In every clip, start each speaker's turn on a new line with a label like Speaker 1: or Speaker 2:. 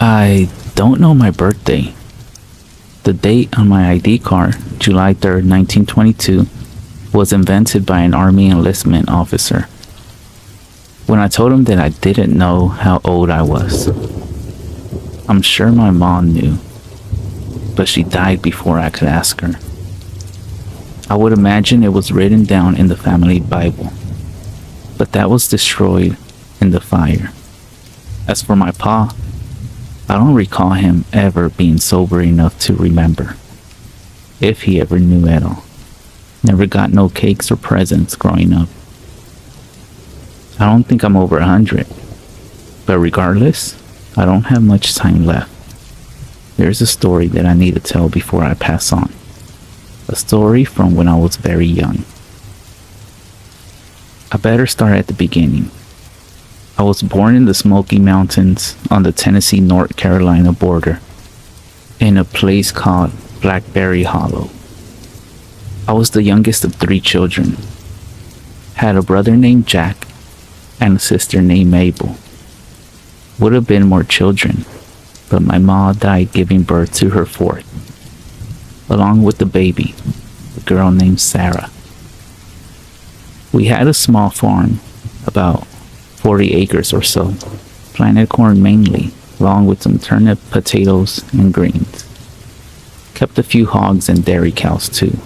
Speaker 1: I don't know my birthday. The date on my ID card, July 3rd, 1922, was invented by an Army enlistment officer. When I told him that I didn't know how old I was, I'm sure my mom knew, but she died before I could ask her. I would imagine it was written down in the family Bible, but that was destroyed in the fire. As for my pa, I don't recall him ever being sober enough to remember, if he ever knew at all. Never got no cakes or presents growing up. I don't think I'm over 100, but regardless, I don't have much time left. There's a story that I need to tell before I pass on. A story from when I was very young. I better start at the beginning. I was born in the Smoky Mountains on the Tennessee-North Carolina border, in a place called Blackberry Hollow. I was the youngest of 3 children. Had a brother named Jack and a sister named Mabel. Would have been more children, but my mom died giving birth to her 4th, along with the baby, a girl named Sarah. We had a small farm, about 40 acres or so, planted corn mainly, along with some turnip, potatoes, and greens. Kept a few hogs and dairy cows too.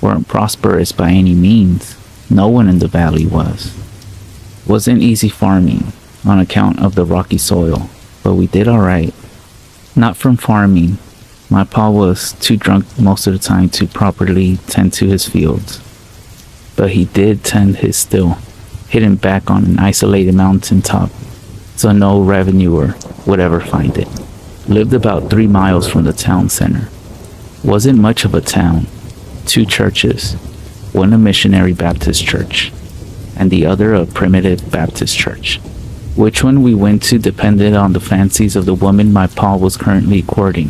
Speaker 1: Weren't prosperous by any means. No one in the valley was. Wasn't easy farming on account of the rocky soil, but we did alright. Not from farming. My pa was too drunk most of the time to properly tend to his fields, but he did tend his still, hidden back on an isolated mountain top, so no revenuer would ever find it. Lived about 3 miles from the town center. Wasn't much of a town. 2 churches, one a missionary Baptist church, and the other a primitive Baptist church. Which one we went to depended on the fancies of the woman my pa was currently courting.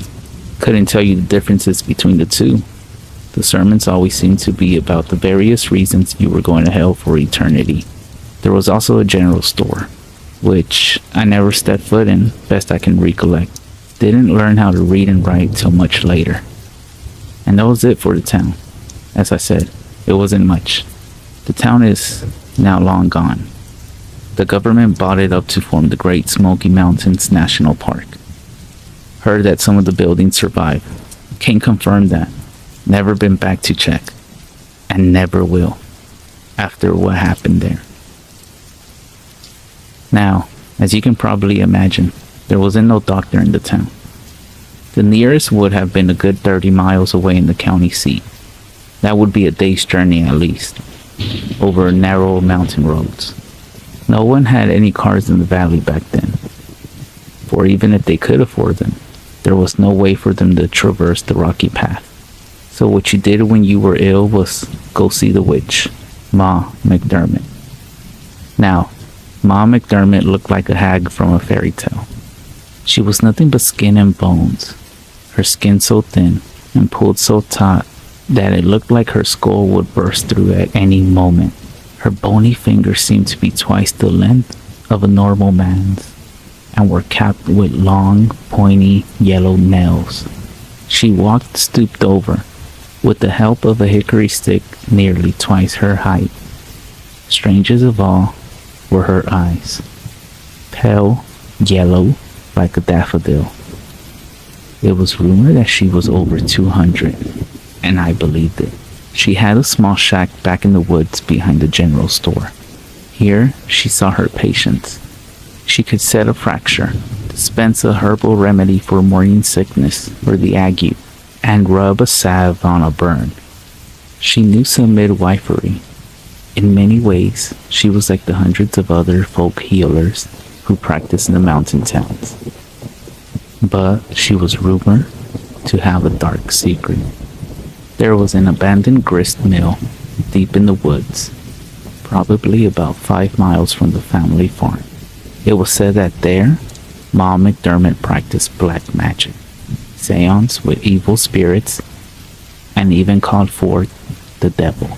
Speaker 1: Couldn't tell you the differences between the two. The sermons always seemed to be about the various reasons you were going to hell for eternity. There was also a general store, which I never stepped foot in, best I can recollect. Didn't learn how to read and write till much later. And that was it for the town. As I said, it wasn't much. The town is now long gone. The government bought it up to form the Great Smoky Mountains National Park. Heard that some of the buildings survived. Can't confirm that. Never been back to check. And never will, after what happened there. Now, as you can probably imagine, there wasn't no doctor in the town. The nearest would have been a good 30 miles away in the county seat. That would be a day's journey at least, over narrow mountain roads. No one had any cars in the valley back then, for even if they could afford them, there was no way for them to traverse the rocky path. So what you did when you were ill was go see the witch, Ma McDermott. Now, Ma McDermott looked like a hag from a fairy tale. She was nothing but skin and bones, her skin so thin and pulled so taut that it looked like her skull would burst through at any moment. Her bony fingers seemed to be twice the length of a normal man's and were capped with long, pointy, yellow nails. She walked stooped over, with the help of a hickory stick nearly twice her height. Strangest of all were her eyes, pale yellow like a daffodil. It was rumored that she was over 200, and I believed it. She had a small shack back in the woods behind the general store. Here, she saw her patients. She could set a fracture, dispense a herbal remedy for morning sickness or the ague, and rub a salve on a burn. She knew some midwifery. In many ways, she was like the hundreds of other folk healers who practiced in the mountain towns. But she was rumored to have a dark secret. There was an abandoned grist mill deep in the woods, probably about 5 miles from the family farm. It was said that there, Ma McDermott practiced black magic, seance with evil spirits, and even called forth the devil.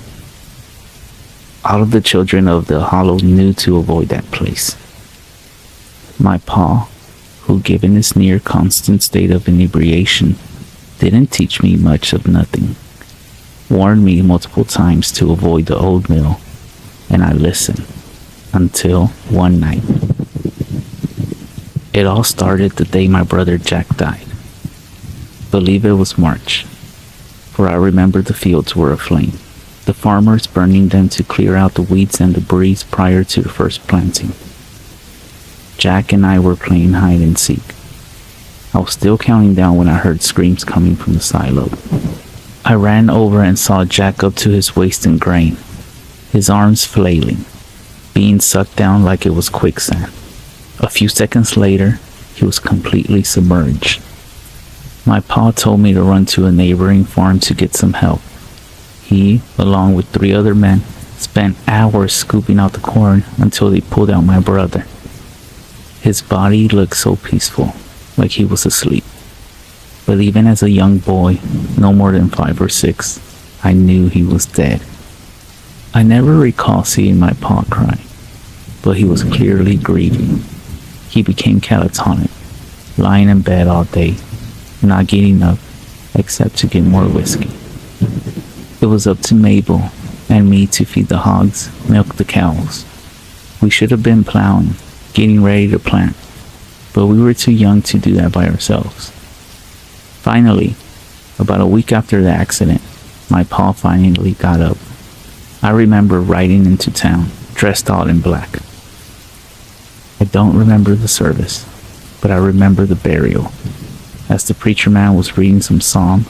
Speaker 1: All of the children of the hollow knew to avoid that place. My pa, who, given his near constant state of inebriation, didn't teach me much of nothing, warned me multiple times to avoid the old mill, and I listened until one night. It all started the day my brother Jack died. Believe it was March, for I remember the fields were aflame, the farmers burning them to clear out the weeds and debris prior to the first planting. Jack and I were playing hide and seek. I was still counting down when I heard screams coming from the silo. I ran over and saw Jack up to his waist in grain, his arms flailing, being sucked down like it was quicksand. A few seconds later, he was completely submerged. My pa told me to run to a neighboring farm to get some help. He, along with 3 other men, spent hours scooping out the corn until they pulled out my brother. His body looked so peaceful, like he was asleep. But even as a young boy, no more than 5 or 6, I knew he was dead. I never recall seeing my pa cry, but he was clearly grieving. He became catatonic, lying in bed all day, not getting up except to get more whiskey. It was up to Mabel and me to feed the hogs, milk the cows. We should have been plowing, getting ready to plant, but we were too young to do that by ourselves. Finally, about a week after the accident, my pa finally got up. I remember riding into town, dressed all in black. I don't remember the service, but I remember the burial. As the preacher man was reading some psalm,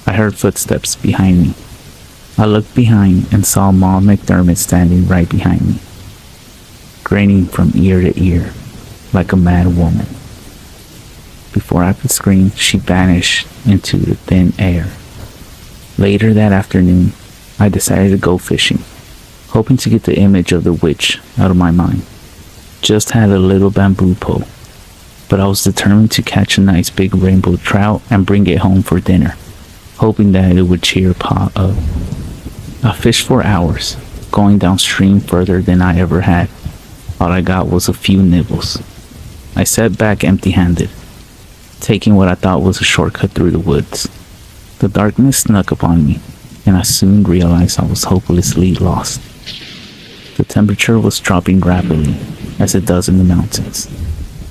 Speaker 1: I heard footsteps behind me. I looked behind and saw Mom McDermott standing right behind me, grinning from ear to ear, like a mad woman. Before I could scream, she vanished into the thin air. Later that afternoon, I decided to go fishing, hoping to get the image of the witch out of my mind. Just had a little bamboo pole, but I was determined to catch a nice big rainbow trout and bring it home for dinner, hoping that it would cheer Pa up. I fished for hours, going downstream further than I ever had. All I got was a few nibbles. I sat back empty-handed, taking what I thought was a shortcut through the woods. The darkness snuck upon me, and I soon realized I was hopelessly lost. The temperature was dropping rapidly, as it does in the mountains,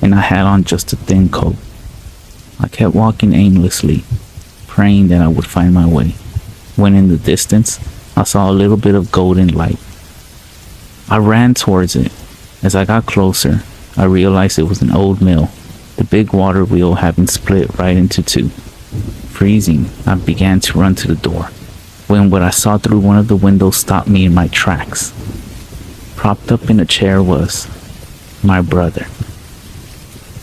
Speaker 1: and I had on just a thin coat. I kept walking aimlessly, praying that I would find my way, when in the distance, I saw a little bit of golden light. I ran towards it. As I got closer, I realized it was an old mill, the big water wheel having split right into 2. Freezing, I began to run to the door, when what I saw through one of the windows stopped me in my tracks. Propped up in a chair was my brother.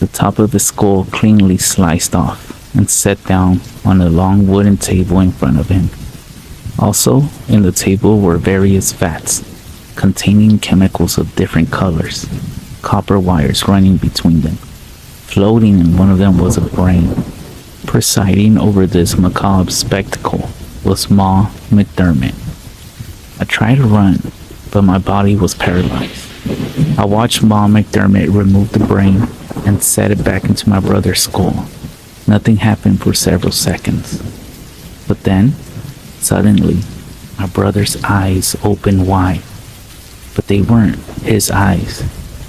Speaker 1: The top of his skull cleanly sliced off and set down on a long wooden table in front of him. Also, in the table were various vats containing chemicals of different colors, copper wires running between them. Floating in one of them was a brain. Presiding over this macabre spectacle was Ma McDermott. I tried to run, but my body was paralyzed. I watched Ma McDermott remove the brain and set it back into my brother's skull. Nothing happened for several seconds. But then, suddenly, my brother's eyes opened wide. But they weren't his eyes.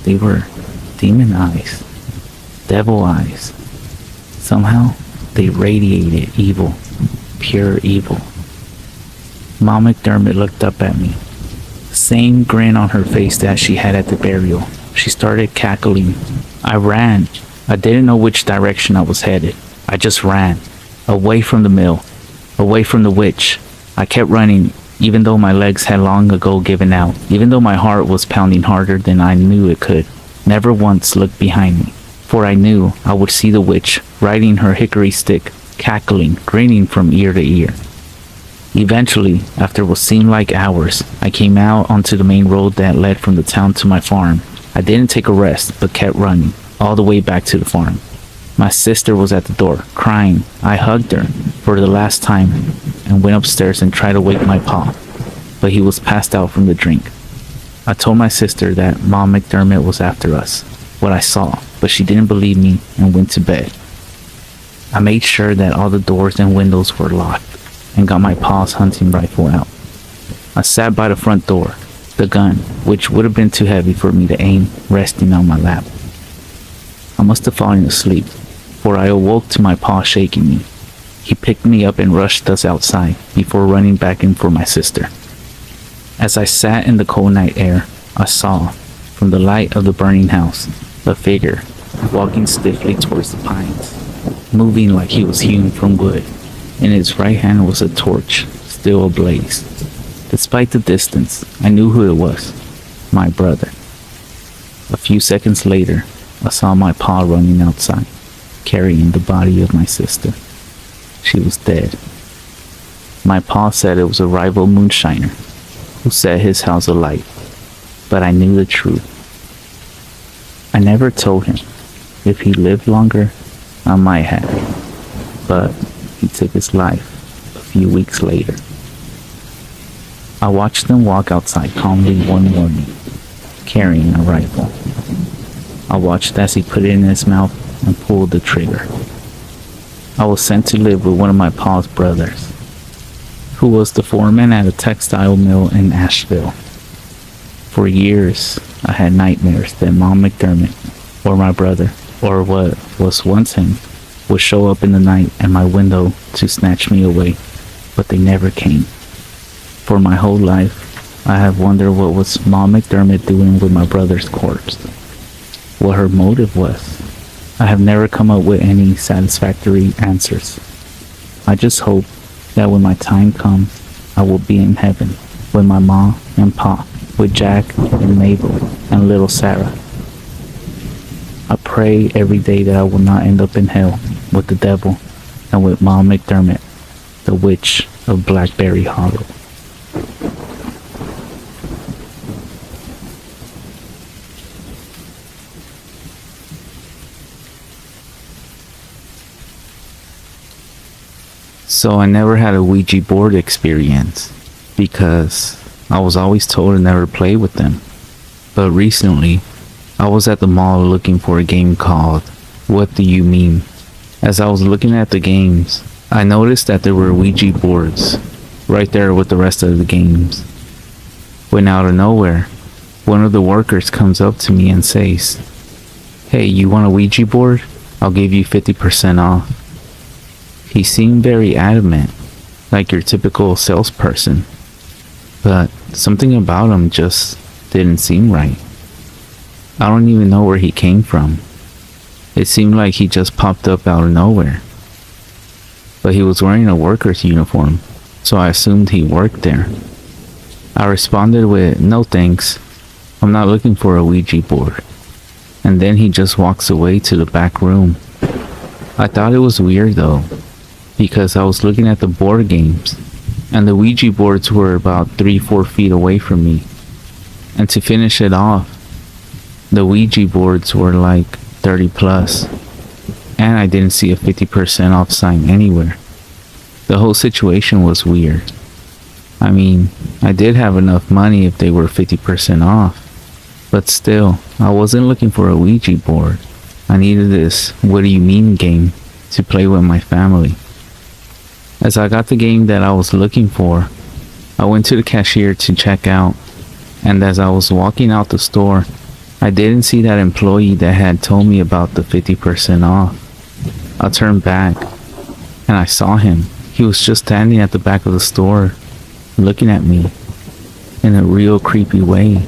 Speaker 1: They were demon eyes. Devil eyes. Somehow, they radiated evil. Pure evil. Ma McDermott looked up at me. The same grin on her face that she had at the burial. She started cackling. I ran. I didn't know which direction I was headed. I just ran. Away from the mill. Away from the witch. I kept running, even though my legs had long ago given out. Even though my heart was pounding harder than I knew it could. Never once looked behind me, for I knew I would see the witch riding her hickory stick, cackling, grinning from ear to ear. Eventually, after what seemed like hours, I came out onto the main road that led from the town to my farm. I didn't take a rest, but kept running, all the way back to the farm. My sister was at the door, crying. I hugged her for the last time and went upstairs and tried to wake my pa, but he was passed out from the drink. I told my sister that Mom McDermott was after us, what I saw, but she didn't believe me and went to bed. I made sure that all the doors and windows were locked and got my pa's hunting rifle out. I sat by the front door, the gun, which would have been too heavy for me to aim, resting on my lap. I must have fallen asleep, for I awoke to my pa shaking me. He picked me up and rushed us outside before running back in for my sister. As I sat in the cold night air, I saw, from the light of the burning house, a figure walking stiffly towards the pines, moving like he was hewn from wood. In his right hand was a torch, still ablaze. Despite the distance, I knew who it was, my brother. A few seconds later, I saw my pa running outside, carrying the body of my sister. She was dead. My pa said it was a rival moonshiner who set his house alight, but I knew the truth. I never told him. If he lived longer, I might have, but he took his life a few weeks later. I watched him walk outside calmly one morning, carrying a rifle. I watched as he put it in his mouth and pulled the trigger. I was sent to live with one of my pa's brothers, who was the foreman at a textile mill in Asheville. For years, I had nightmares that Mom McDermott, or my brother, or what was once him, would show up in the night at my window to snatch me away, but they never came. For my whole life, I have wondered what was Mom McDermott doing with my brother's corpse, what her motive was. I have never come up with any satisfactory answers. I just hope that when my time comes, I will be in heaven with my mom and pa, with Jack and Mabel and little Sarah. I pray every day that I will not end up in hell with the devil and with Mom McDermott, the witch of Blackberry Hollow. So I never had a Ouija board experience because I was always told to never play with them. But recently, I was at the mall looking for a game called What Do You Mean? As I was looking at the games, I noticed that there were Ouija boards right there with the rest of the games. When out of nowhere, one of the workers comes up to me and says, "Hey, you want a Ouija board? I'll give you 50% off." He seemed very adamant, like your typical salesperson, but something about him just didn't seem right. I don't even know where he came from. It seemed like he just popped up out of nowhere. But he was wearing a worker's uniform, so I assumed he worked there. I responded with, "No thanks, I'm not looking for a Ouija board." And then he just walks away to the back room. I thought it was weird though, because I was looking at the board games, and the Ouija boards were about 3-4 feet away from me. And to finish it off, the Ouija boards were like 30 plus, and I didn't see a 50% off sign anywhere. The whole situation was weird. I mean, I did have enough money if they were 50% off, but still, I wasn't looking for a Ouija board. I needed this What Do You Mean game to play with my family. As I got the game that I was looking for, I went to the cashier to check out, and as I was walking out the store, I didn't see that employee that had told me about the 50% off. I turned back, and I saw him. He was just standing at the back of the store, looking at me in a real creepy way.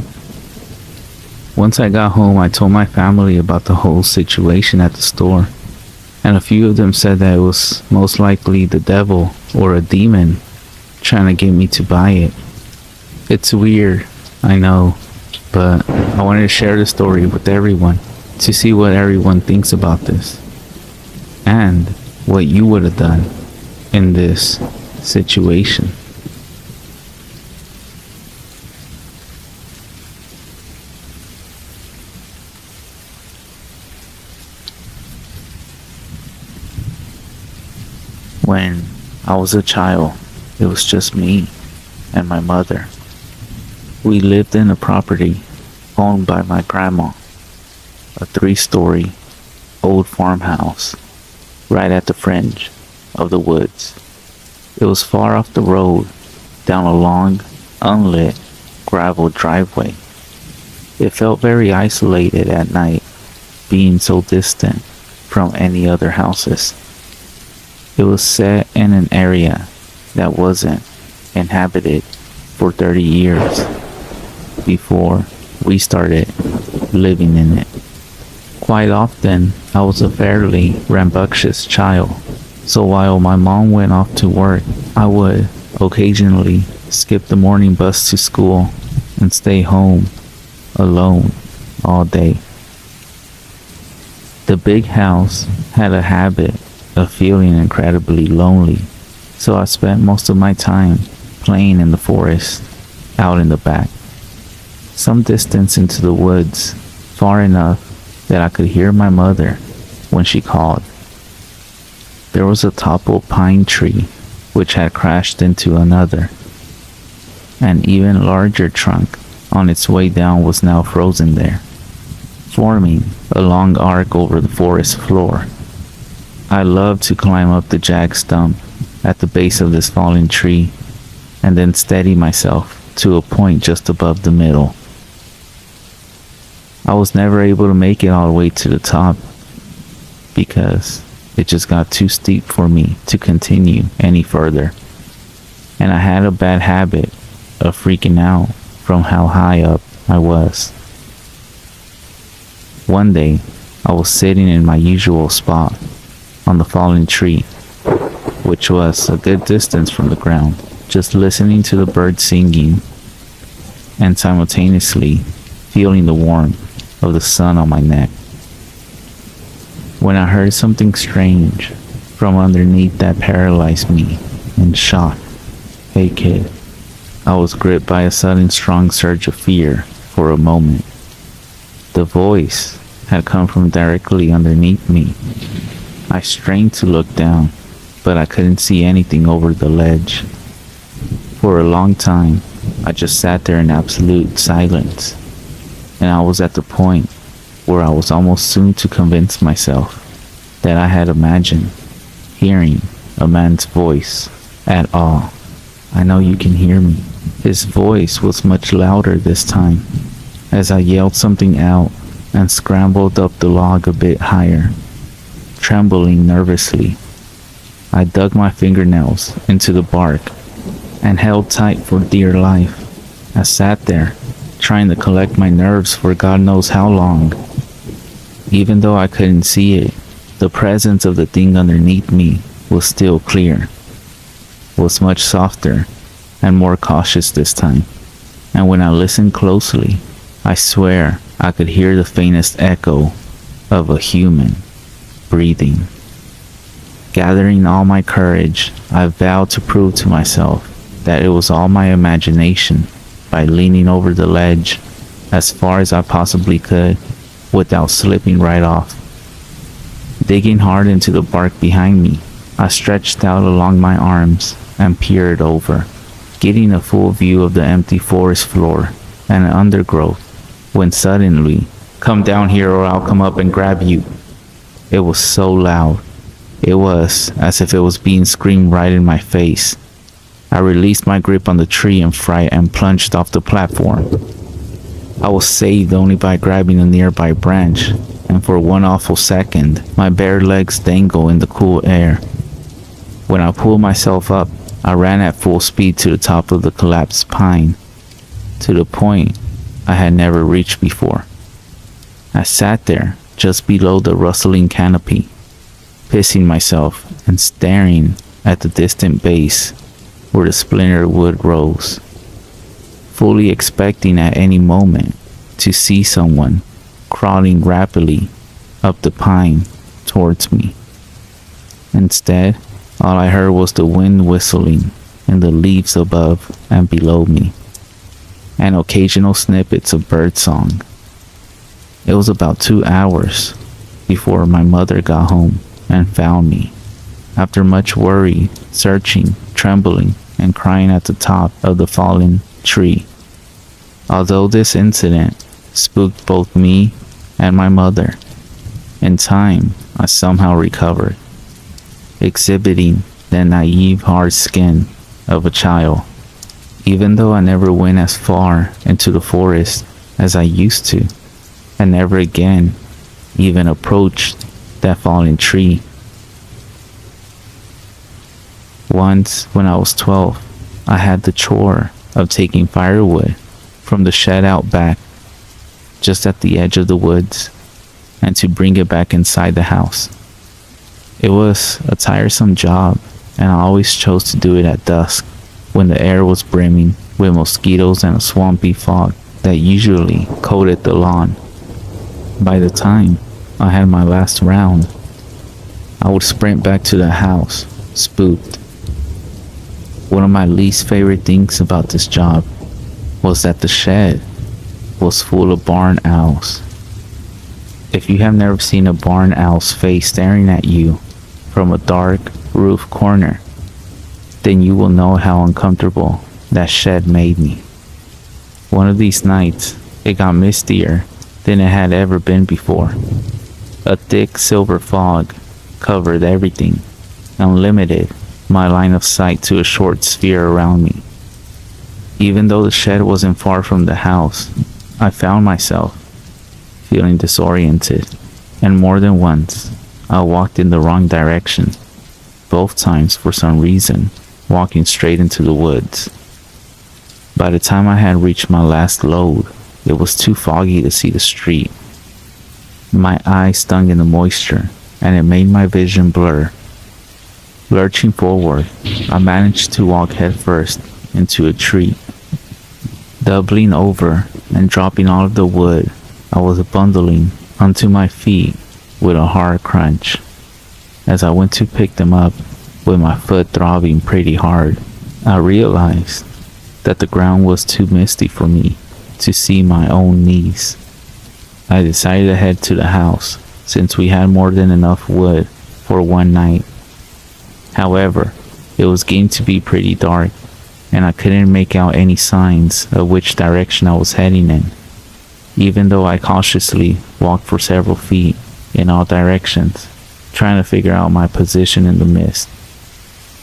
Speaker 1: Once I got home, I told my family about the whole situation at the store, and a few of them said that it was most likely the devil or a demon trying to get me to buy it. It's weird, I know, but I wanted to share the story with everyone to see what everyone thinks about this and what you would have done in this situation. When I was a child, it was just me and my mother. We lived in a property owned by my grandma, a 3-story old farmhouse right at the fringe of the woods. It was far off the road, down a long, unlit gravel driveway. It felt very isolated at night, being so distant from any other houses. It was set in an area that wasn't inhabited for 30 years before we started living in it. Quite often, I was a fairly rambunctious child, so while my mom went off to work, I would occasionally skip the morning bus to school and stay home alone all day. The big house had a habit of feeling incredibly lonely, so I spent most of my time playing in the forest, out in the back, some distance into the woods, far enough that I could hear my mother when she called. There was a toppled pine tree which had crashed into another. An even larger trunk on its way down was now frozen there, forming a long arc over the forest floor. I loved to climb up the jagged stump at the base of this fallen tree and then steady myself to a point just above the middle. I was never able to make it all the way to the top because it just got too steep for me to continue any further. And I had a bad habit of freaking out from how high up I was. One day, I was sitting in my usual spot on the fallen tree, which was a good distance from the ground, just listening to the birds singing and simultaneously feeling the warmth of the sun on my neck, when I heard something strange from underneath that paralyzed me in shock. "Hey kid." I was gripped by a sudden strong surge of fear for a moment. The voice had come from directly underneath me. I strained to look down, but I couldn't see anything over the ledge. For a long time, I just sat there in absolute silence, and I was at the point where I was almost soon to convince myself that I had imagined hearing a man's voice at all. "I know you can hear me." His voice was much louder this time, as I yelled something out and scrambled up the log a bit higher, trembling nervously. I dug my fingernails into the bark and held tight for dear life. I sat there, trying to collect my nerves for God knows how long. Even though I couldn't see it, the presence of the thing underneath me was still clear, was much softer and more cautious this time. And when I listened closely, I swear I could hear the faintest echo of a human breathing. Gathering all my courage, I vowed to prove to myself that it was all my imagination by leaning over the ledge as far as I possibly could without slipping right off. Digging hard into the bark behind me, I stretched out along my arms and peered over, getting a full view of the empty forest floor and undergrowth, when suddenly, "Come down here or I'll come up and grab you." It was so loud. It was as if it was being screamed right in my face. I released my grip on the tree in fright and plunged off the platform. I was saved only by grabbing a nearby branch, and for one awful second, my bare legs dangled in the cool air. When I pulled myself up, I ran at full speed to the top of the collapsed pine, to the point I had never reached before. I sat there, just below the rustling canopy, pissing myself and staring at the distant base where the splintered wood rose, fully expecting at any moment to see someone crawling rapidly up the pine towards me. Instead, all I heard was the wind whistling in the leaves above and below me, and occasional snippets of birdsong. It was about 2 hours before my mother got home and found me, after much worry, searching, trembling, and crying at the top of the fallen tree. Although this incident spooked both me and my mother, In time, I somehow recovered, exhibiting the naive hard skin of a child. Even though I never went as far into the forest as I used to, and never again even approached that fallen tree. Once, when I was 12, I had the chore of taking firewood from the shed out back, just at the edge of the woods, and to bring it back inside the house. It was a tiresome job, and I always chose to do it at dusk, when the air was brimming with mosquitoes and a swampy fog that usually coated the lawn. By the time I had my last round, I would sprint back to the house, spooked. One of my least favorite things about this job was that the shed was full of barn owls. If you have never seen a barn owl's face staring at you from a dark roof corner, then you will know how uncomfortable that shed made me. One of these nights, it got mistier than it had ever been before. A thick silver fog covered everything and limited my line of sight to a short sphere around me. Even though the shed wasn't far from the house, I found myself feeling disoriented, and more than once, I walked in the wrong direction, both times for some reason, walking straight into the woods. By the time I had reached my last load, it was too foggy to see the street. My eyes stung in the moisture, and it made my vision blur. Lurching forward, I managed to walk headfirst into a tree. Doubling over and dropping all of the wood I was bundling onto my feet with a hard crunch. As I went to pick them up, with my foot throbbing pretty hard, I realized that the ground was too misty for me to see my own knees. I decided to head to the house since we had more than enough wood for one night. However, it was getting to be pretty dark, and I couldn't make out any signs of which direction I was heading in. Even though I cautiously walked for several feet in all directions, trying to figure out my position in the mist,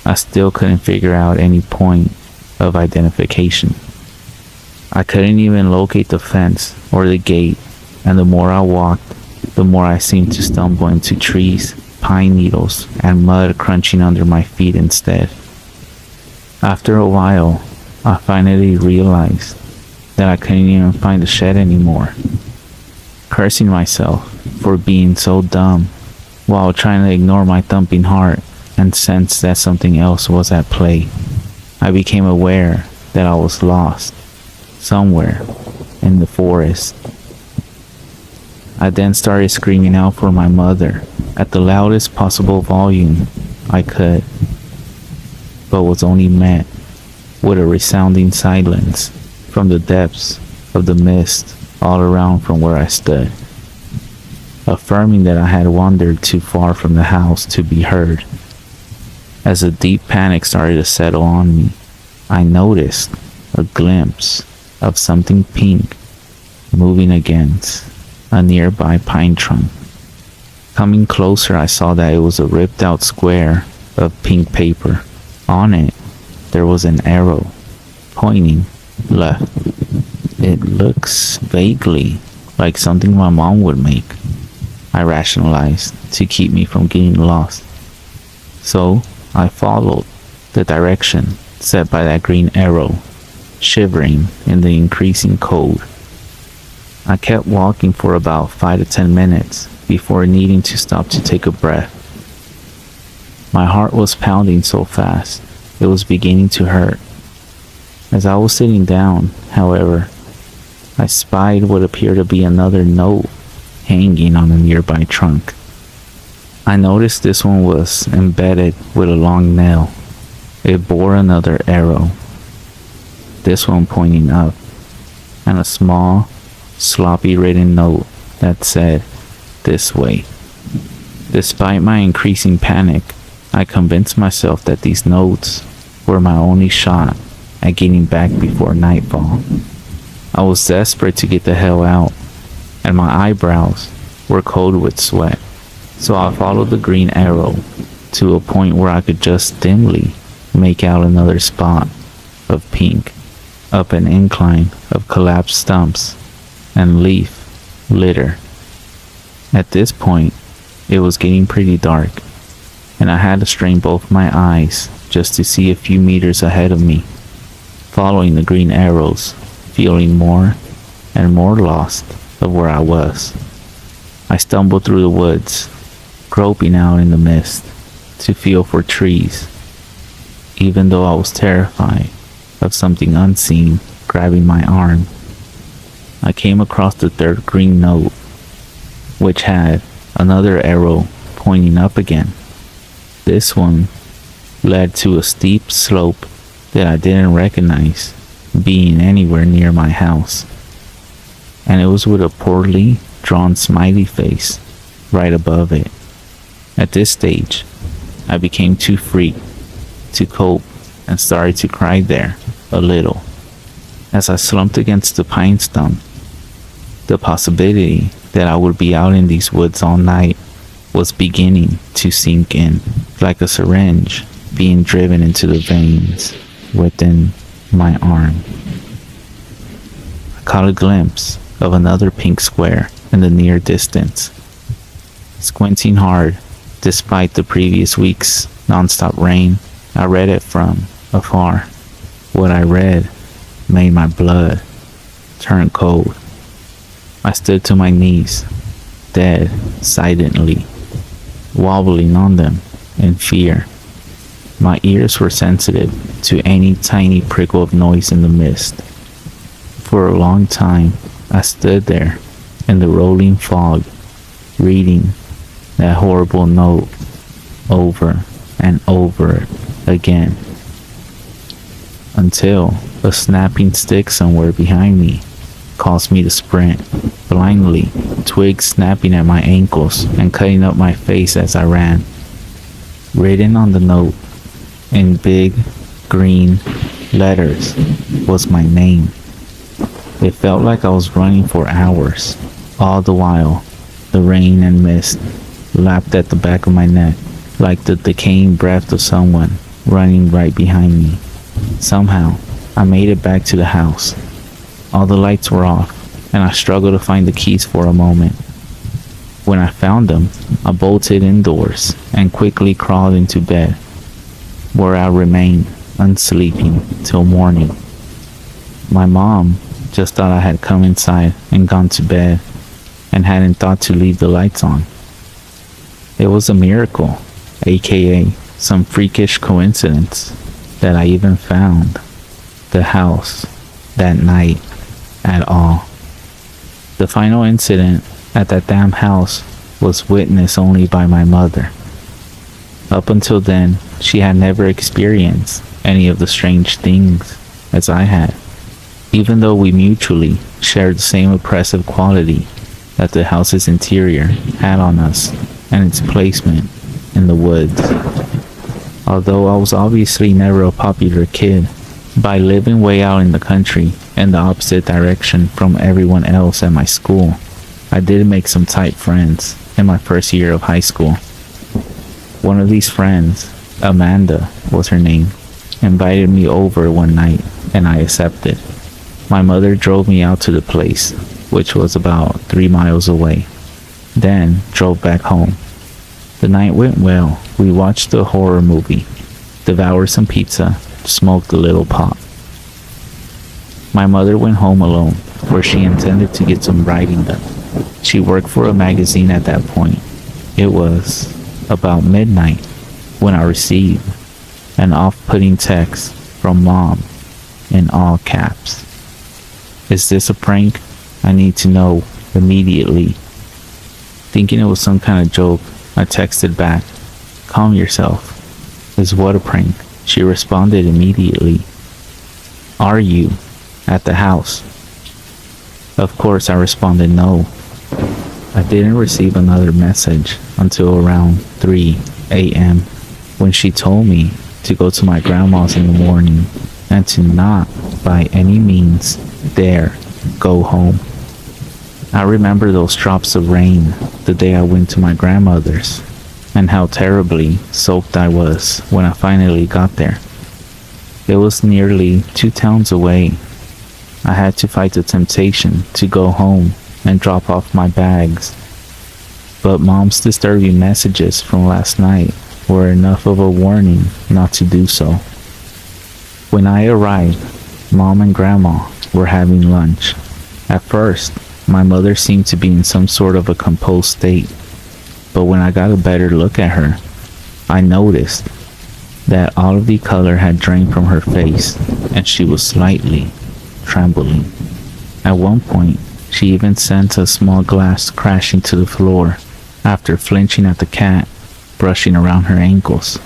Speaker 1: I still couldn't figure out any point of identification. I couldn't even locate the fence or the gate, and the more I walked, the more I seemed to stumble into trees, pine needles, and mud crunching under my feet instead. After a while, I finally realized that I couldn't even find the shed anymore. Cursing myself for being so dumb while trying to ignore my thumping heart and sense that something else was at play, I became aware that I was lost somewhere in the forest. I then started screaming out for my mother at the loudest possible volume I could, but was only met with a resounding silence from the depths of the mist all around from where I stood, affirming that I had wandered too far from the house to be heard. As a deep panic started to settle on me, I noticed a glimpse of something pink moving against a nearby pine trunk. Coming closer, I saw that it was a ripped out square of pink paper. On it, there was an arrow pointing left. It looks vaguely like something my mom would make, I rationalized to keep me from getting lost. So I followed the direction set by that green arrow, shivering in the increasing cold. I kept walking for about 5 to 10 minutes before needing to stop to take a breath. My heart was pounding so fast, it was beginning to hurt. As I was sitting down, however, I spied what appeared to be another note hanging on a nearby trunk. I noticed this one was embedded with a long nail. It bore another arrow, this one pointing up, and a small, sloppy written note that said, "This way." Despite my increasing panic, I convinced myself that these notes were my only shot at getting back before nightfall. I was desperate to get the hell out, and my eyebrows were cold with sweat. So I followed the green arrow to a point where I could just dimly make out another spot of pink up an incline of collapsed stumps and leaf litter. At this point, it was getting pretty dark, and I had to strain both my eyes just to see a few meters ahead of me, following the green arrows, feeling more and more lost of where I was. I stumbled through the woods, groping out in the mist to feel for trees, even though I was terrified of something unseen grabbing my arm. I came across the third green note, which had another arrow pointing up again. This one led to a steep slope that I didn't recognize being anywhere near my house, and it was with a poorly drawn smiley face right above it. At this stage, I became too freaked to cope and started to cry there a little as I slumped against the pine stump. The possibility that I would be out in these woods all night was beginning to sink in, like a syringe being driven into the veins within my arm. I caught a glimpse of another pink square in the near distance. Squinting hard, despite the previous week's nonstop rain, I read it from afar. What I read made my blood turn cold. I stood to my knees, dead silently, wobbling on them in fear. My ears were sensitive to any tiny prickle of noise in the mist. For a long time, I stood there in the rolling fog, reading that horrible note over and over again, until a snapping stick somewhere behind me caused me to sprint blindly, twigs snapping at my ankles and cutting up my face as I ran. Written on the note in big green letters was my name. It felt like I was running for hours. All the while, the rain and mist lapped at the back of my neck like the decaying breath of someone running right behind me. Somehow, I made it back to the house. All the lights were off, and I struggled to find the keys for a moment. When I found them, I bolted indoors and quickly crawled into bed, where I remained unsleeping till morning. My mom just thought I had come inside and gone to bed and hadn't thought to leave the lights on. It was a miracle, aka some freakish coincidence, that I even found the house that night at all. The final incident at that damn house was witnessed only by my mother. Up until then, she had never experienced any of the strange things as I had, even though we mutually shared the same oppressive quality that the house's interior had on us and its placement in the woods. Although I was obviously never a popular kid, by living way out in the country in the opposite direction from everyone else at my school, I did make some tight friends in my first year of high school. One of these friends, Amanda was her name, invited me over one night and I accepted. My mother drove me out to the place, which was about 3 miles away, then drove back home. The night went well. We watched a horror movie, devoured some pizza, smoked a little pot. My mother went home alone, where she intended to get some writing done. She worked for a magazine at that point. It was about midnight when I received an off-putting text from Mom in all caps. "Is this a prank? I need to know immediately." Thinking it was some kind of joke, I texted back, "Calm yourself. Is what a prank?" She responded immediately, "Are you at the house?" Of course, I responded no. I didn't receive another message until around 3 a.m. when she told me to go to my grandma's in the morning and to not by any means dare go home. I remember those drops of rain the day I went to my grandmother's, and how terribly soaked I was when I finally got there. It was nearly 2 towns away. I had to fight the temptation to go home and drop off my bags, but Mom's disturbing messages from last night were enough of a warning not to do so. When I arrived, Mom and Grandma were having lunch. At first, my mother seemed to be in some sort of a composed state, but when I got a better look at her, I noticed that all of the color had drained from her face and she was slightly trembling. At one point, she even sent a small glass crashing to the floor after flinching at the cat brushing around her ankles.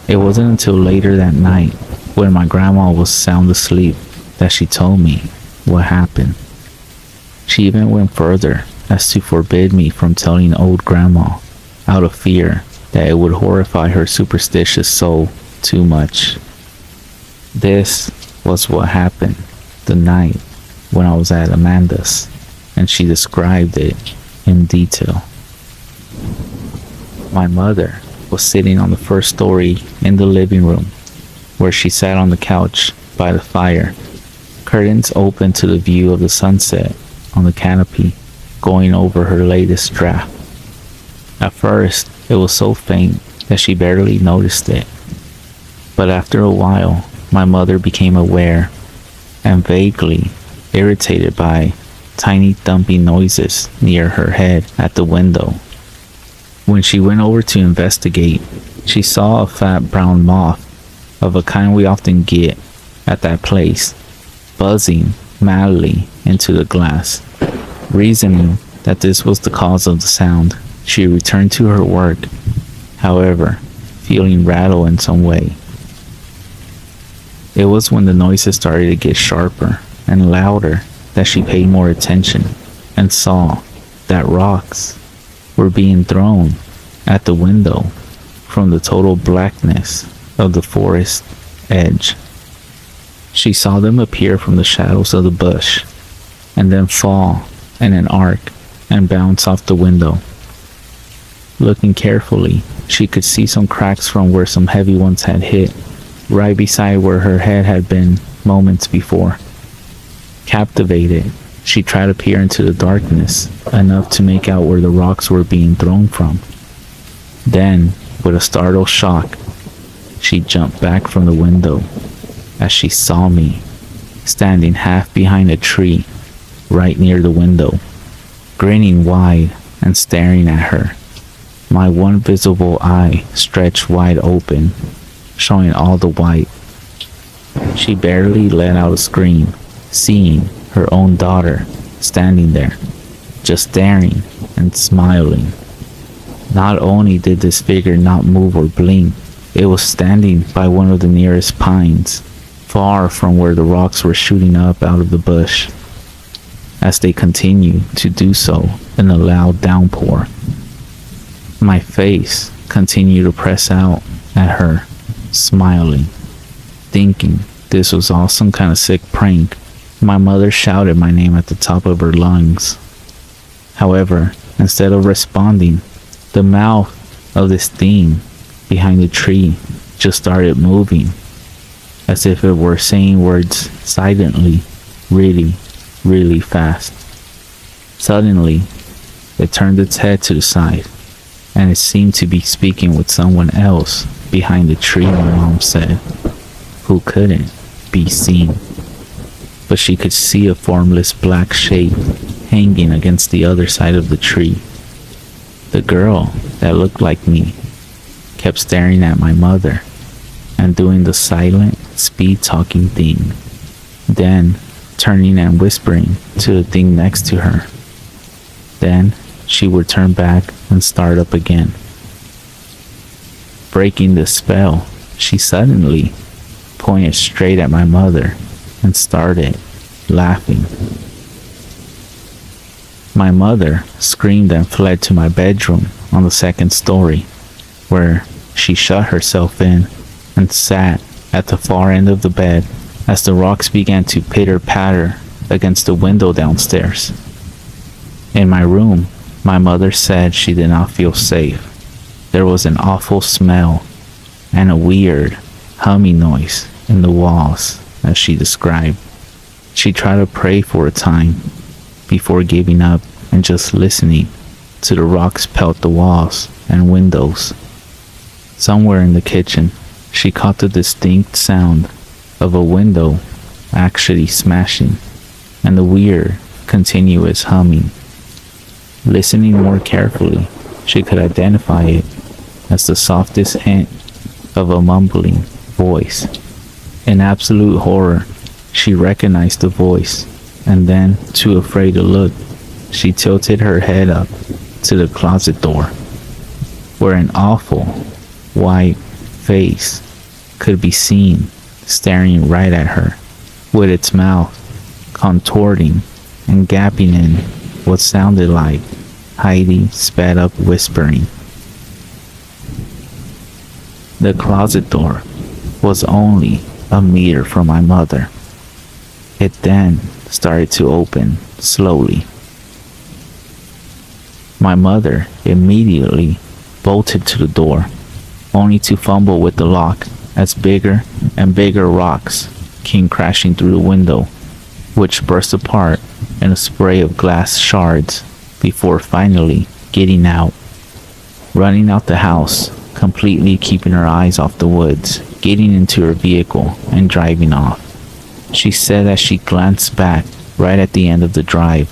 Speaker 1: It wasn't until later that night, when my grandma was sound asleep, that she told me what happened. She even went further as to forbid me from telling old grandma, out of fear that it would horrify her superstitious soul too much. This was what happened the night when I was at Amanda's, and she described it in detail. My mother was sitting on the first story in the living room, where she sat on the couch by the fire, curtains open to the view of the sunset on the canopy, going over her latest draft. At first, it was so faint that she barely noticed it, but after a while, my mother became aware and vaguely irritated by tiny thumping noises near her head at the window. When she went over to investigate, she saw a fat brown moth of a kind we often get at that place, buzzing madly into the glass. Reasoning that this was the cause of the sound, she returned to her work, however, feeling rattled in some way. It was when the noises started to get sharper and louder that she paid more attention and saw that rocks were being thrown at the window from the total blackness of the forest edge. She saw them appear from the shadows of the bush and then fall in an arc and bounce off the window. Looking carefully, she could see some cracks from where some heavy ones had hit, right beside where her head had been moments before. Captivated, she tried to peer into the darkness enough to make out where the rocks were being thrown from. Then, with a startled shock, she jumped back from the window as she saw me standing half behind a tree right near the window, grinning wide and staring at her. My one visible eye stretched wide open, showing all the white. She barely let out a scream, seeing her own daughter standing there, just staring and smiling. Not only did this figure not move or blink, it was standing by one of the nearest pines, far from where the rocks were shooting up out of the bush, as they continued to do so in a loud downpour. My face continued to press out at her, smiling, thinking this was all some kind of sick prank. My mother shouted my name at the top of her lungs. However, instead of responding, the mouth of this thing behind the tree just started moving, as if it were saying words silently, really, really fast. Suddenly, it turned its head to the side, and it seemed to be speaking with someone else behind the tree, my mom said, who couldn't be seen. But she could see a formless black shape hanging against the other side of the tree. The girl that looked like me kept staring at my mother and doing the silent, speed-talking thing, then turning and whispering to the thing next to her. Then she would turn back and start up again. Breaking the spell, she suddenly pointed straight at my mother and started laughing. My mother screamed and fled to my bedroom on the second story, where she shut herself in and sat at the far end of the bed as the rocks began to pitter-patter against the window downstairs. In my room, my mother said she did not feel safe. There was an awful smell and a weird humming noise in the walls, as she described. She tried to pray for a time before giving up and just listening to the rocks pelt the walls and windows. Somewhere in the kitchen, she caught the distinct sound of a window actually smashing and the weird, continuous humming. Listening more carefully, she could identify it as the softest hint of a mumbling voice. In absolute horror, she recognized the voice, and then, too afraid to look, she tilted her head up to the closet door, where an awful, white face could be seen staring right at her, with its mouth contorting and gaping in what sounded like Heidi sped up whispering. The closet door was only a meter from my mother. It then started to open slowly. My mother immediately bolted to the door, only to fumble with the lock as bigger and bigger rocks came crashing through the window, which burst apart in a spray of glass shards before finally getting out. Running out the house, completely keeping her eyes off the woods, getting into her vehicle and driving off. She said as she glanced back right at the end of the drive,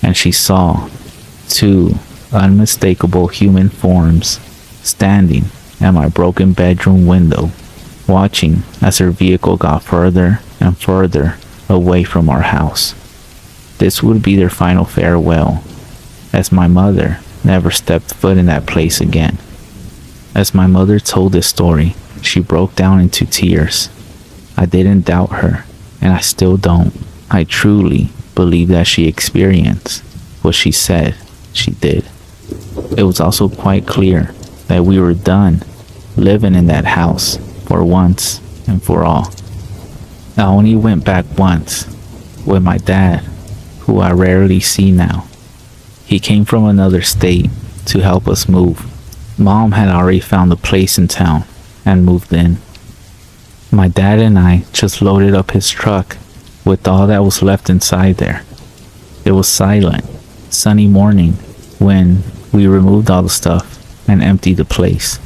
Speaker 1: and she saw two unmistakable human forms standing at my broken bedroom window, watching as her vehicle got further and further away from our house. This would be their final farewell, as my mother never stepped foot in that place again. As my mother told this story, she broke down into tears. I didn't doubt her, and I still don't. I truly believe that she experienced what she said she did. It was also quite clear that we were done living in that house for once and for all. I only went back once with my dad, who I rarely see now. He came from another state to help us move. Mom had already found a place in town and moved in. My dad and I just loaded up his truck with all that was left inside there. It was silent, sunny morning when we removed all the stuff and emptied the place.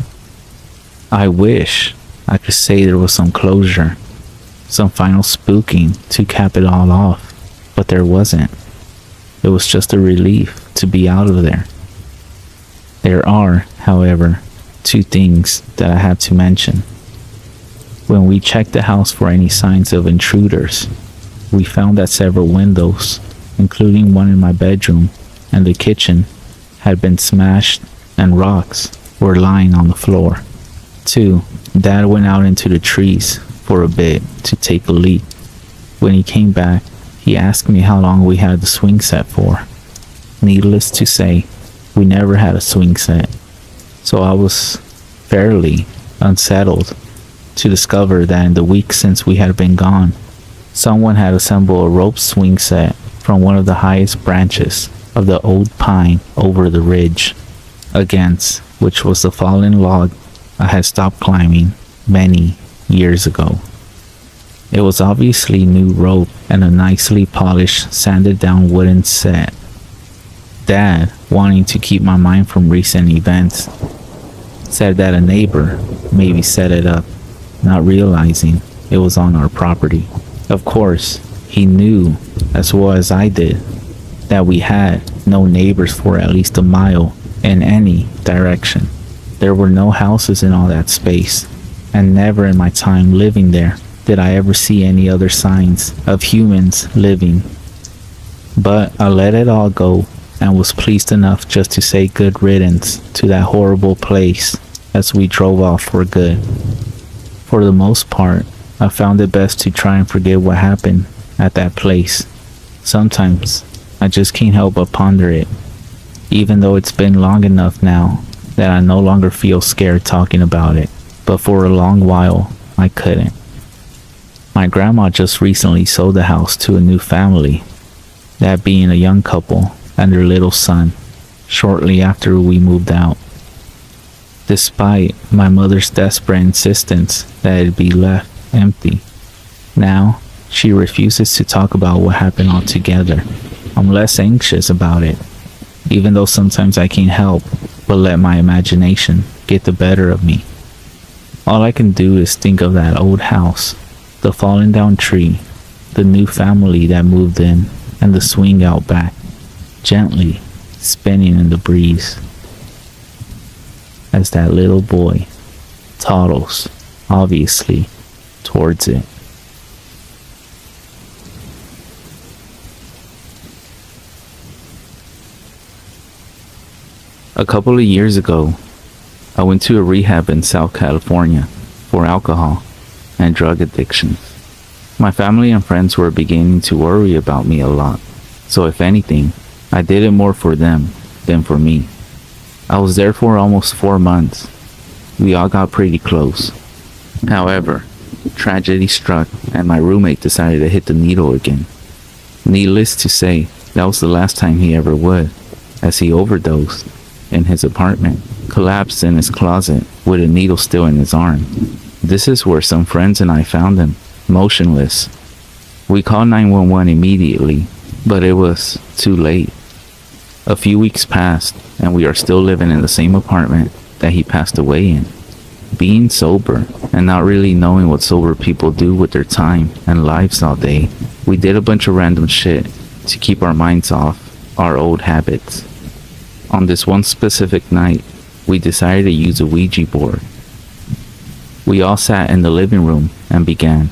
Speaker 1: I wish I could say there was some closure, some final spooking to cap it all off, but there wasn't. It was just a relief to be out of there. There are, however, two things that I have to mention. When we checked the house for any signs of intruders, we found that several windows, including one in my bedroom and the kitchen, had been smashed and rocks were lying on the floor. 2. Dad went out into the trees for a bit to take a leak. When he came back, he asked me how long we had the swing set for. Needless to say, we never had a swing set, so I was fairly unsettled to discover that in the week since we had been gone, someone had assembled a rope swing set from one of the highest branches of the old pine over the ridge, against which was the fallen log I had stopped climbing many years ago. It was obviously new rope and a nicely polished, sanded down wooden set. Dad, wanting to keep my mind from recent events, said that a neighbor maybe set it up, not realizing it was on our property. Of course, he knew as well as I did that we had no neighbors for at least a mile in any direction. There were no houses in all that space, and never in my time living there did I ever see any other signs of humans living. But I let it all go and was pleased enough just to say good riddance to that horrible place as we drove off for good. For the most part, I found it best to try and forget what happened at that place. Sometimes I just can't help but ponder it, even though it's been long enough now that I no longer feel scared talking about it, but for a long while I couldn't. My grandma just recently sold the house to a new family, that being a young couple and their little son shortly after we moved out. Despite my mother's desperate insistence that it be left empty, now she refuses to talk about what happened altogether. I'm less anxious about it, even though sometimes I can't help but let my imagination get the better of me. All I can do is think of that old house, the fallen down tree, the new family that moved in, and the swing out back, gently spinning in the breeze as that little boy toddles, obviously, towards it. A couple of years ago, I went to a rehab in South California for alcohol and drug addiction. My family and friends were beginning to worry about me a lot, so if anything, I did it more for them than for me. I was there for almost 4 months. We all got pretty close. However, tragedy struck and my roommate decided to hit the needle again. Needless to say, that was the last time he ever would, as he overdosed in his apartment, collapsed in his closet with a needle still in his arm. This is where some friends and I found him, motionless. We called 911 immediately, but it was too late. A few weeks passed, and we are still living in the same apartment that he passed away in. Being sober and not really knowing what sober people do with their time and lives all day, we did a bunch of random shit to keep our minds off our old habits. On this one specific night, we decided to use a Ouija board. We all sat in the living room and began.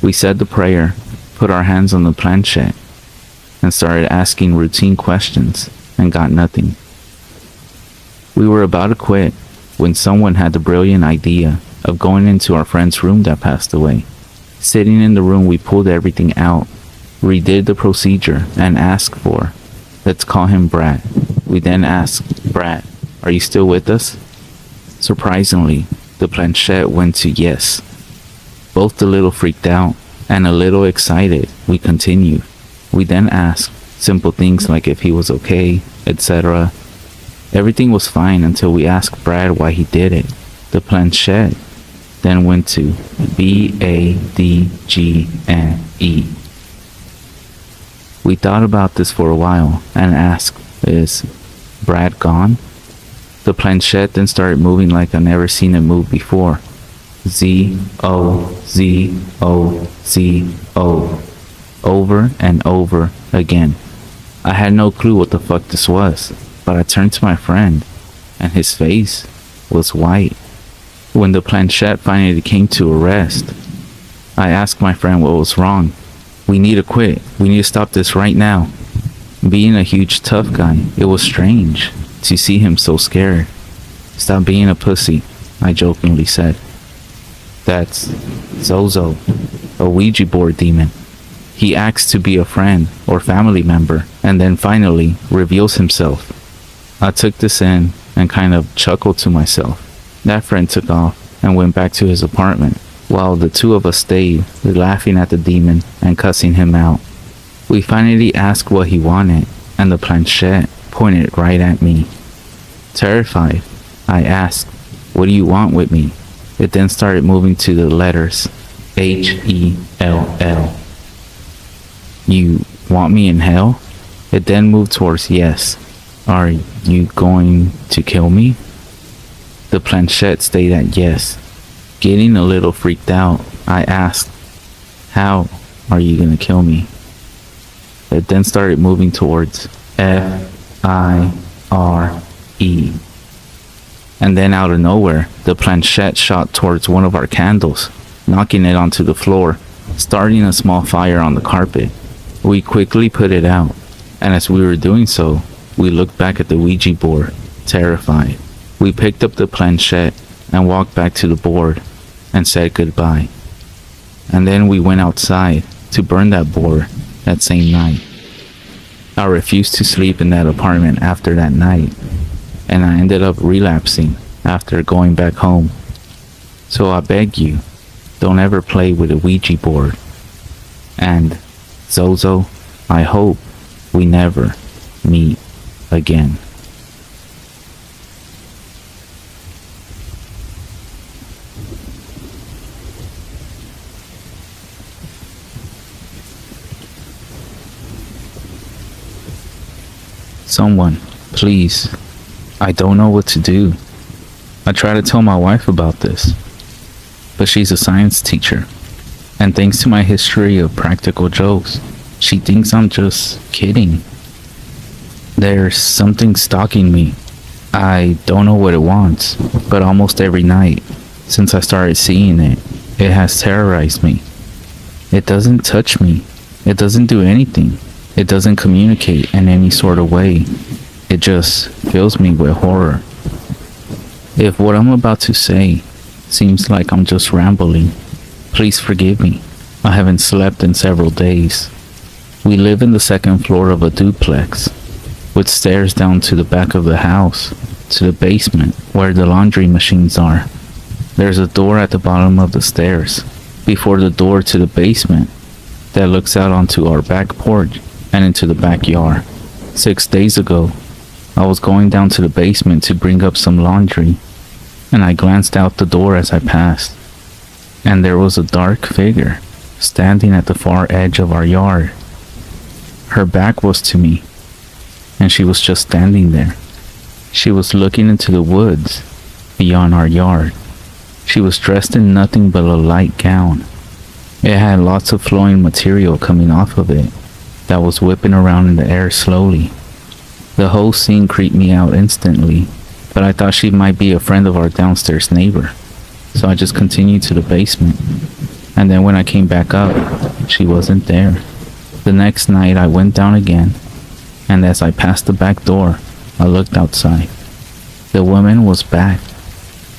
Speaker 1: We said the prayer, put our hands on the planchette, and started asking routine questions and got nothing. We were about to quit when someone had the brilliant idea of going into our friend's room that passed away. Sitting in the room, we pulled everything out, redid the procedure, and asked for, let's call him Brad. We then asked, Brad, are you still with us? Surprisingly, the planchette went to yes. Both a little freaked out and a little excited, we continued. We then asked simple things like if he was okay, etc. Everything was fine until we asked Brad why he did it. The planchette then went to BADGNE. We thought about this for a while and asked, is Brad gone? The planchette then started moving like I've never seen it move before. Z-O-Z-O-Z-O. Over and over again. I had no clue what the fuck this was, but I turned to my friend, and his face was white. When the planchette finally came to a rest, I asked my friend what was wrong. We need to quit. We need to stop this right now. Being a huge tough guy, it was strange to see him so scared. Stop being a pussy, I jokingly said. That's Zozo, a Ouija board demon. He acts to be a friend or family member and then finally reveals himself. I took this in and kind of chuckled to myself. That friend took off and went back to his apartment while the two of us stayed, laughing at the demon and cussing him out. We finally asked what he wanted, and the planchette pointed right at me. Terrified, I asked, what do you want with me? It then started moving to the letters H-E-L-L. You want me in hell? It then moved towards yes. Are you going to kill me? The planchette stayed at yes. Getting a little freaked out, I asked, how are you gonna kill me? It then started moving towards F-I-R-E. And then out of nowhere, the planchette shot towards one of our candles, knocking it onto the floor, starting a small fire on the carpet. We quickly put it out, and as we were doing so, we looked back at the Ouija board, terrified. We picked up the planchette and walked back to the board and said goodbye. And then we went outside to burn that board that same night. I refused to sleep in that apartment after that night, and I ended up relapsing after going back home. So I beg you, don't ever play with a Ouija board. And Zozo, I hope we never meet again. Someone, please. I don't know what to do. I try to tell my wife about this, but she's a science teacher, and thanks to my history of practical jokes, she thinks I'm just kidding. There's something stalking me. I don't know what it wants, but almost every night, since I started seeing it, it has terrorized me. It doesn't touch me. It doesn't do anything. It doesn't communicate in any sort of way. It just fills me with horror. If what I'm about to say seems like I'm just rambling, please forgive me. I haven't slept in several days. We live in the second floor of a duplex, with stairs down to the back of the house, to the basement where the laundry machines are. There's a door at the bottom of the stairs, before the door to the basement, that looks out onto our back porch and into the backyard. 6 days ago, I was going down to the basement to bring up some laundry, and I glanced out the door as I passed, and there was a dark figure standing at the far edge of our yard. Her back was to me, and she was just standing there. She was looking into the woods beyond our yard. She was dressed in nothing but a light gown. It had lots of flowing material coming off of it that was whipping around in the air slowly. The whole scene creeped me out instantly, but I thought she might be a friend of our downstairs neighbor, so I just continued to the basement. And then when I came back up, she wasn't there. The next night I went down again, and as I passed the back door, I looked outside. The woman was back.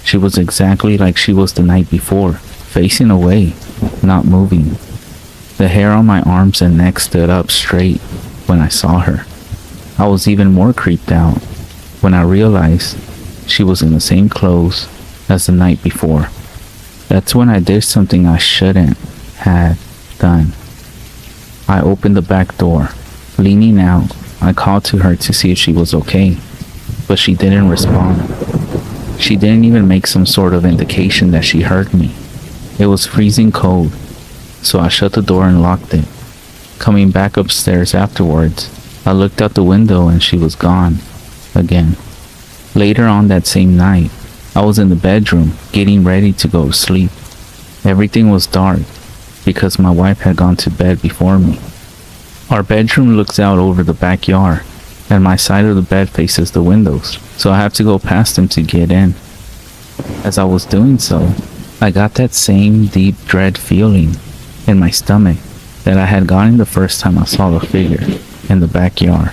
Speaker 1: She was exactly like she was the night before, facing away, not moving. The hair on my arms and neck stood up straight when I saw her. I was even more creeped out when I realized she was in the same clothes as the night before. That's when I did something I shouldn't have done. I opened the back door. Leaning out, I called to her to see if she was okay, but she didn't respond. She didn't even make some sort of indication that she heard me. It was freezing cold, so I shut the door and locked it. Coming back upstairs afterwards, I looked out the window and she was gone again. Later on that same night, I was in the bedroom getting ready to go to sleep. Everything was dark because my wife had gone to bed before me. Our bedroom looks out over the backyard, and my side of the bed faces the windows, so I have to go past them to get in. As I was doing so, I got that same deep dread feeling in my stomach that I had gotten the first time I saw the figure in the backyard.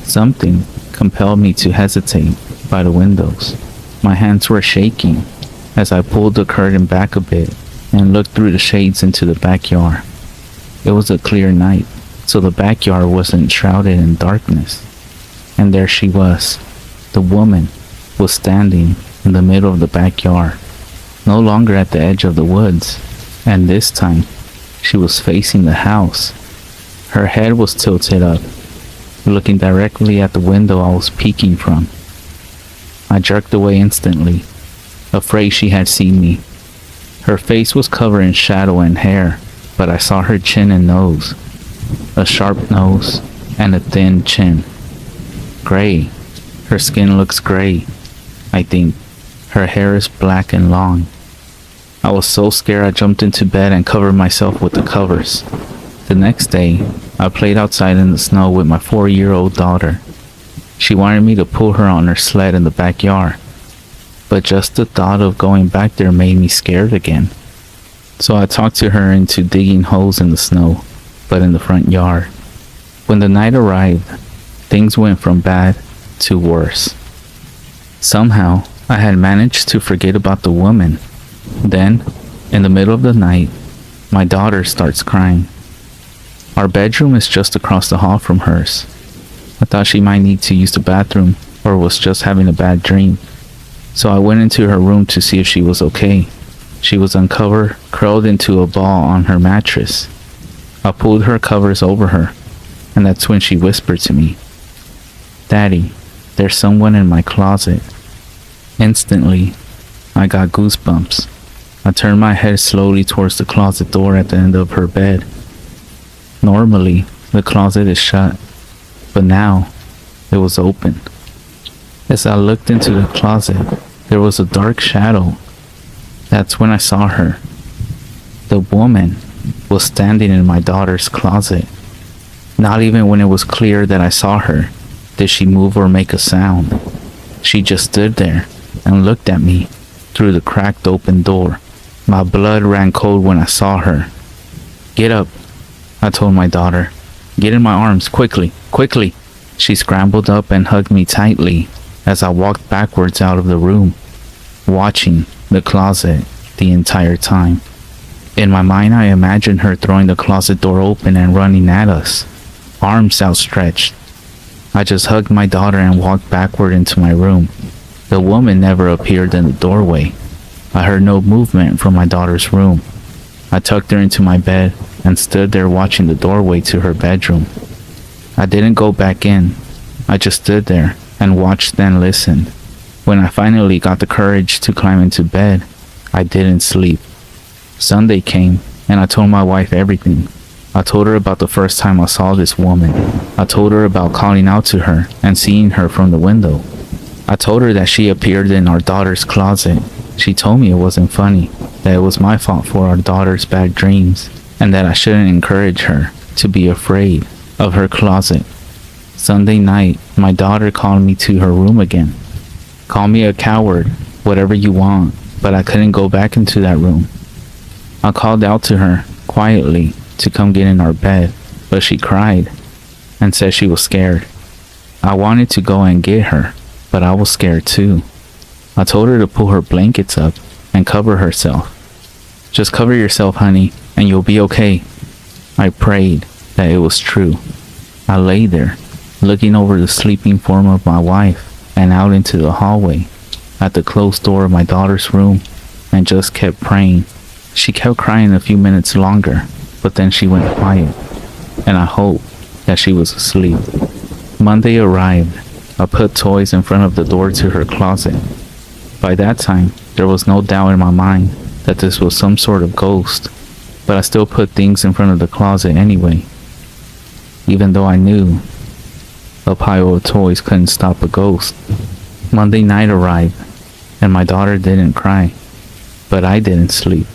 Speaker 1: Something compelled me to hesitate by the windows. My hands were shaking as I pulled the curtain back a bit and looked through the shades into the backyard. It was a clear night, so the backyard wasn't shrouded in darkness. And there she was. The woman was standing in the middle of the backyard, no longer at the edge of the woods, and this time she was facing the house. Her head was tilted up, looking directly at the window I was peeking from. I jerked away instantly, afraid she had seen me. Her face was covered in shadow and hair, but I saw her chin and nose. A sharp nose and a thin chin. Gray. Her skin looks gray, I think. Her hair is black and long. I was so scared I jumped into bed and covered myself with the covers. The next day, I played outside in the snow with my 4-year-old daughter. She wanted me to pull her on her sled in the backyard, but just the thought of going back there made me scared again. So I talked to her into digging holes in the snow, but in the front yard. When the night arrived, things went from bad to worse. Somehow, I had managed to forget about the woman. Then, in the middle of the night, my daughter starts crying. Our bedroom is just across the hall from hers. I thought she might need to use the bathroom or was just having a bad dream. So I went into her room to see if she was okay. She was uncovered, curled into a ball on her mattress. I pulled her covers over her, and that's when she whispered to me, "Daddy, there's someone in my closet." Instantly, I got goosebumps. I turned my head slowly towards the closet door at the end of her bed. Normally, the closet is shut, but now it was open. As I looked into the closet, there was a dark shadow. That's when I saw her. The woman was standing in my daughter's closet. Not even when it was clear that I saw her did she move or make a sound. She just stood there and looked at me through the cracked open door. My blood ran cold when I saw her. "Get up," I told my daughter. "Get in my arms, quickly, quickly." She scrambled up and hugged me tightly as I walked backwards out of the room, watching the closet the entire time. In my mind, I imagined her throwing the closet door open and running at us, arms outstretched. I just hugged my daughter and walked backward into my room. The woman never appeared in the doorway. I heard no movement from my daughter's room. I tucked her into my bed and stood there watching the doorway to her bedroom. I didn't go back in. I just stood there and watched and listened. When I finally got the courage to climb into bed, I didn't sleep. Sunday came and I told my wife everything. I told her about the first time I saw this woman. I told her about calling out to her and seeing her from the window. I told her that she appeared in our daughter's closet. She told me it wasn't funny, that it was my fault for our daughter's bad dreams, and that I shouldn't encourage her to be afraid of her closet. Sunday night, my daughter called me to her room again. "Call me a coward, whatever you want, but I couldn't go back into that room." I called out to her quietly to come get in our bed, but she cried and said she was scared. I wanted to go and get her, but I was scared too. I told her to pull her blankets up and cover herself. "Just cover yourself, honey, and you'll be okay." I prayed that it was true. I lay there, looking over the sleeping form of my wife and out into the hallway at the closed door of my daughter's room, and just kept praying. She kept crying a few minutes longer, but then she went quiet, and I hoped that she was asleep. Monday arrived. I put toys in front of the door to her closet. By that time, there was no doubt in my mind that this was some sort of ghost, but I still put things in front of the closet anyway, even though I knew a pile of toys couldn't stop a ghost. Monday night arrived, and my daughter didn't cry, but I didn't sleep.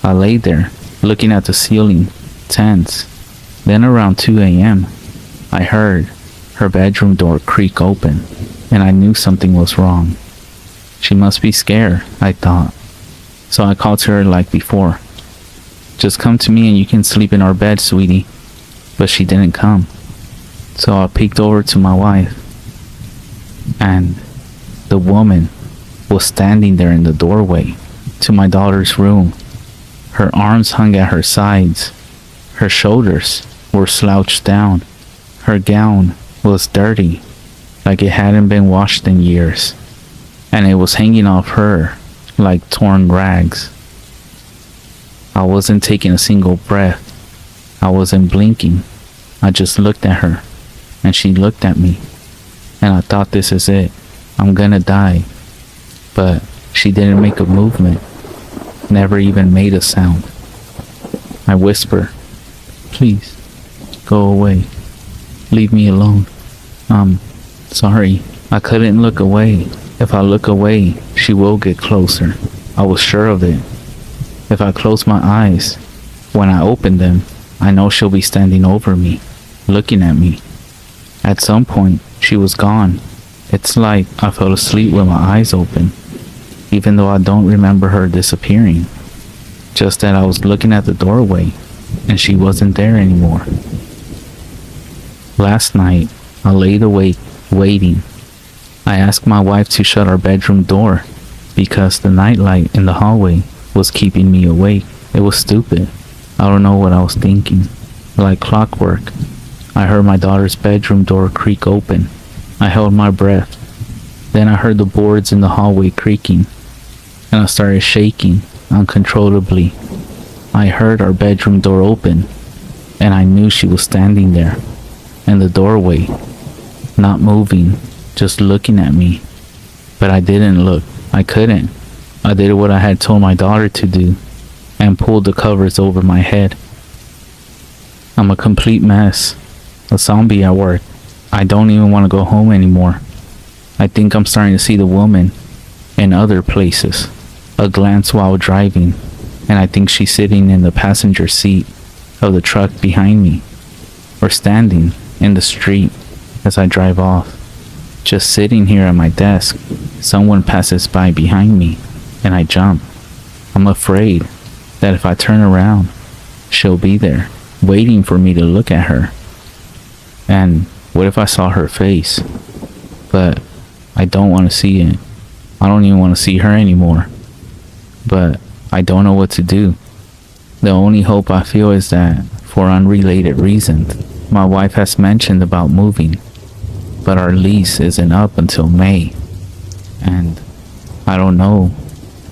Speaker 1: I lay there, looking at the ceiling, tense. Then around 2 a.m., I heard her bedroom door creak open, and I knew something was wrong. She must be scared, I thought. So I called to her like before. "Just come to me and you can sleep in our bed, sweetie." But she didn't come. So I peeked over to my wife, and the woman was standing there in the doorway to my daughter's room. Her arms hung at her sides. Her shoulders were slouched down. Her gown was dirty, like it hadn't been washed in years, and it was hanging off her like torn rags. I wasn't taking a single breath. I wasn't blinking. I just looked at her, and she looked at me, and I thought, this is it. I'm gonna die. But she didn't make a movement, never even made a sound. I whispered, "Please, go away. Leave me alone. Sorry." I couldn't look away. If I look away, she will get closer. I was sure of it. If I close my eyes, when I open them, I know she'll be standing over me, looking at me. At some point, she was gone. It's like I fell asleep with my eyes open, even though I don't remember her disappearing. Just that I was looking at the doorway, and she wasn't there anymore. Last night, I laid awake, waiting. I asked my wife to shut our bedroom door, because the nightlight in the hallway was keeping me awake. It was stupid. I don't know what I was thinking. Like clockwork, I heard my daughter's bedroom door creak open. I held my breath. Then I heard the boards in the hallway creaking, and I started shaking uncontrollably. I heard our bedroom door open, and I knew she was standing there. in the doorway, not moving, just looking at me. But I didn't look. I couldn't. I did what I had told my daughter to do and pulled the covers over my head. I'm a complete mess. A zombie at work. I don't even want to go home anymore. I think I'm starting to see the woman in other places. A glance while driving, and I think she's sitting in the passenger seat of the truck behind me, or standing in the street as I drive off. Just sitting here at my desk, someone passes by behind me, and I jump. I'm afraid that if I turn around, she'll be there, waiting for me to look at her. And what if I saw her face? But I don't want to see it. I don't even want to see her anymore. But I don't know what to do. The only hope I feel is that, for unrelated reasons, my wife has mentioned about moving, but our lease isn't up until May, and I don't know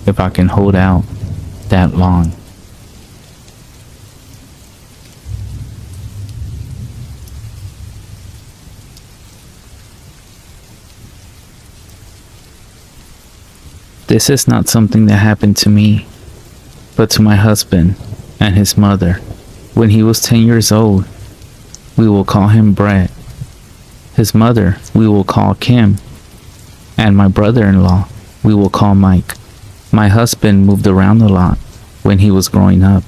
Speaker 1: if I can hold out that long. This is not something that happened to me, but to my husband and his mother. When he was 10 years old, we will call him Brett. His mother, we will call Kim. And my brother-in-law, we will call Mike. My husband moved around a lot when he was growing up.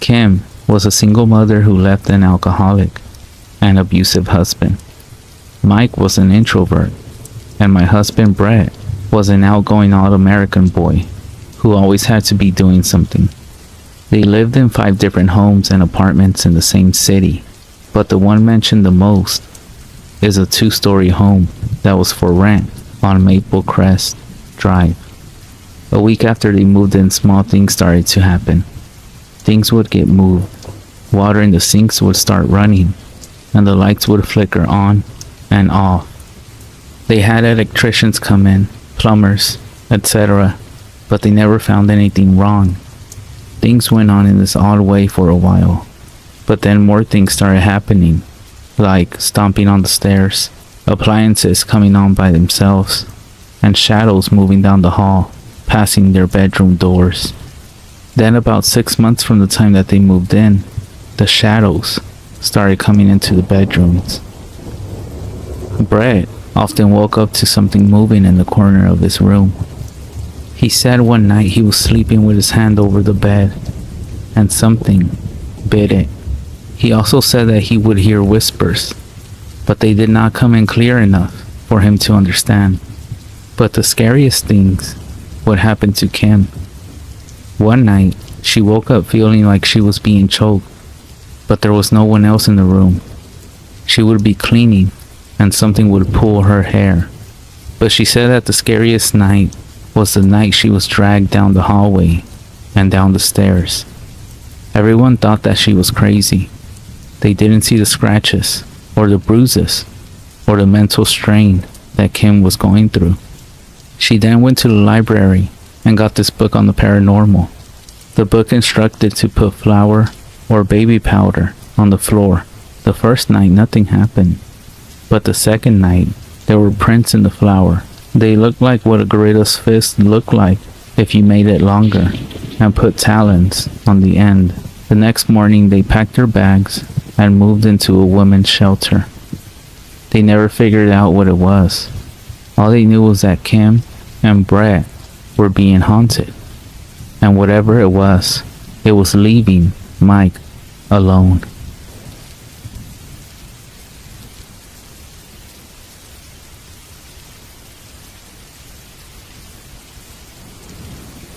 Speaker 1: Kim was a single mother who left an alcoholic and abusive husband. Mike was an introvert, and my husband Brett was an outgoing all-American boy who always had to be doing something. They lived in 5 different homes and apartments in the same city, but the one mentioned the most is a 2-story home that was for rent on Maple Crest Drive. A week after they moved in, small things started to happen. Things would get moved, water in the sinks would start running, and the lights would flicker on and off. They had electricians come in, plumbers, etc., but they never found anything wrong. Things went on in this odd way for a while, but then more things started happening, like stomping on the stairs, appliances coming on by themselves, and shadows moving down the hall, passing their bedroom doors. Then about 6 months from the time that they moved in, the shadows started coming into the bedrooms. Brett often woke up to something moving in the corner of his room. He said one night he was sleeping with his hand over the bed, and something bit it. He also said that he would hear whispers, but they did not come in clear enough for him to understand. But the scariest things would happen to Kim. One night, she woke up feeling like she was being choked, but there was no one else in the room. She would be cleaning, and something would pull her hair. But she said that the scariest night was the night she was dragged down the hallway and down the stairs. Everyone thought that she was crazy. They didn't see the scratches, or the bruises, or the mental strain that Kim was going through. She then went to the library and got this book on the paranormal. The book instructed to put flour or baby powder on the floor. The first night nothing happened, but the second night there were prints in the flour. They looked like what a gorilla's fist looked like if you made it longer and put talons on the end. The next morning they packed their bags and moved into a women's shelter. They never figured out what it was. All they knew was that Kim and Brett were being haunted, and whatever it was leaving Mike alone.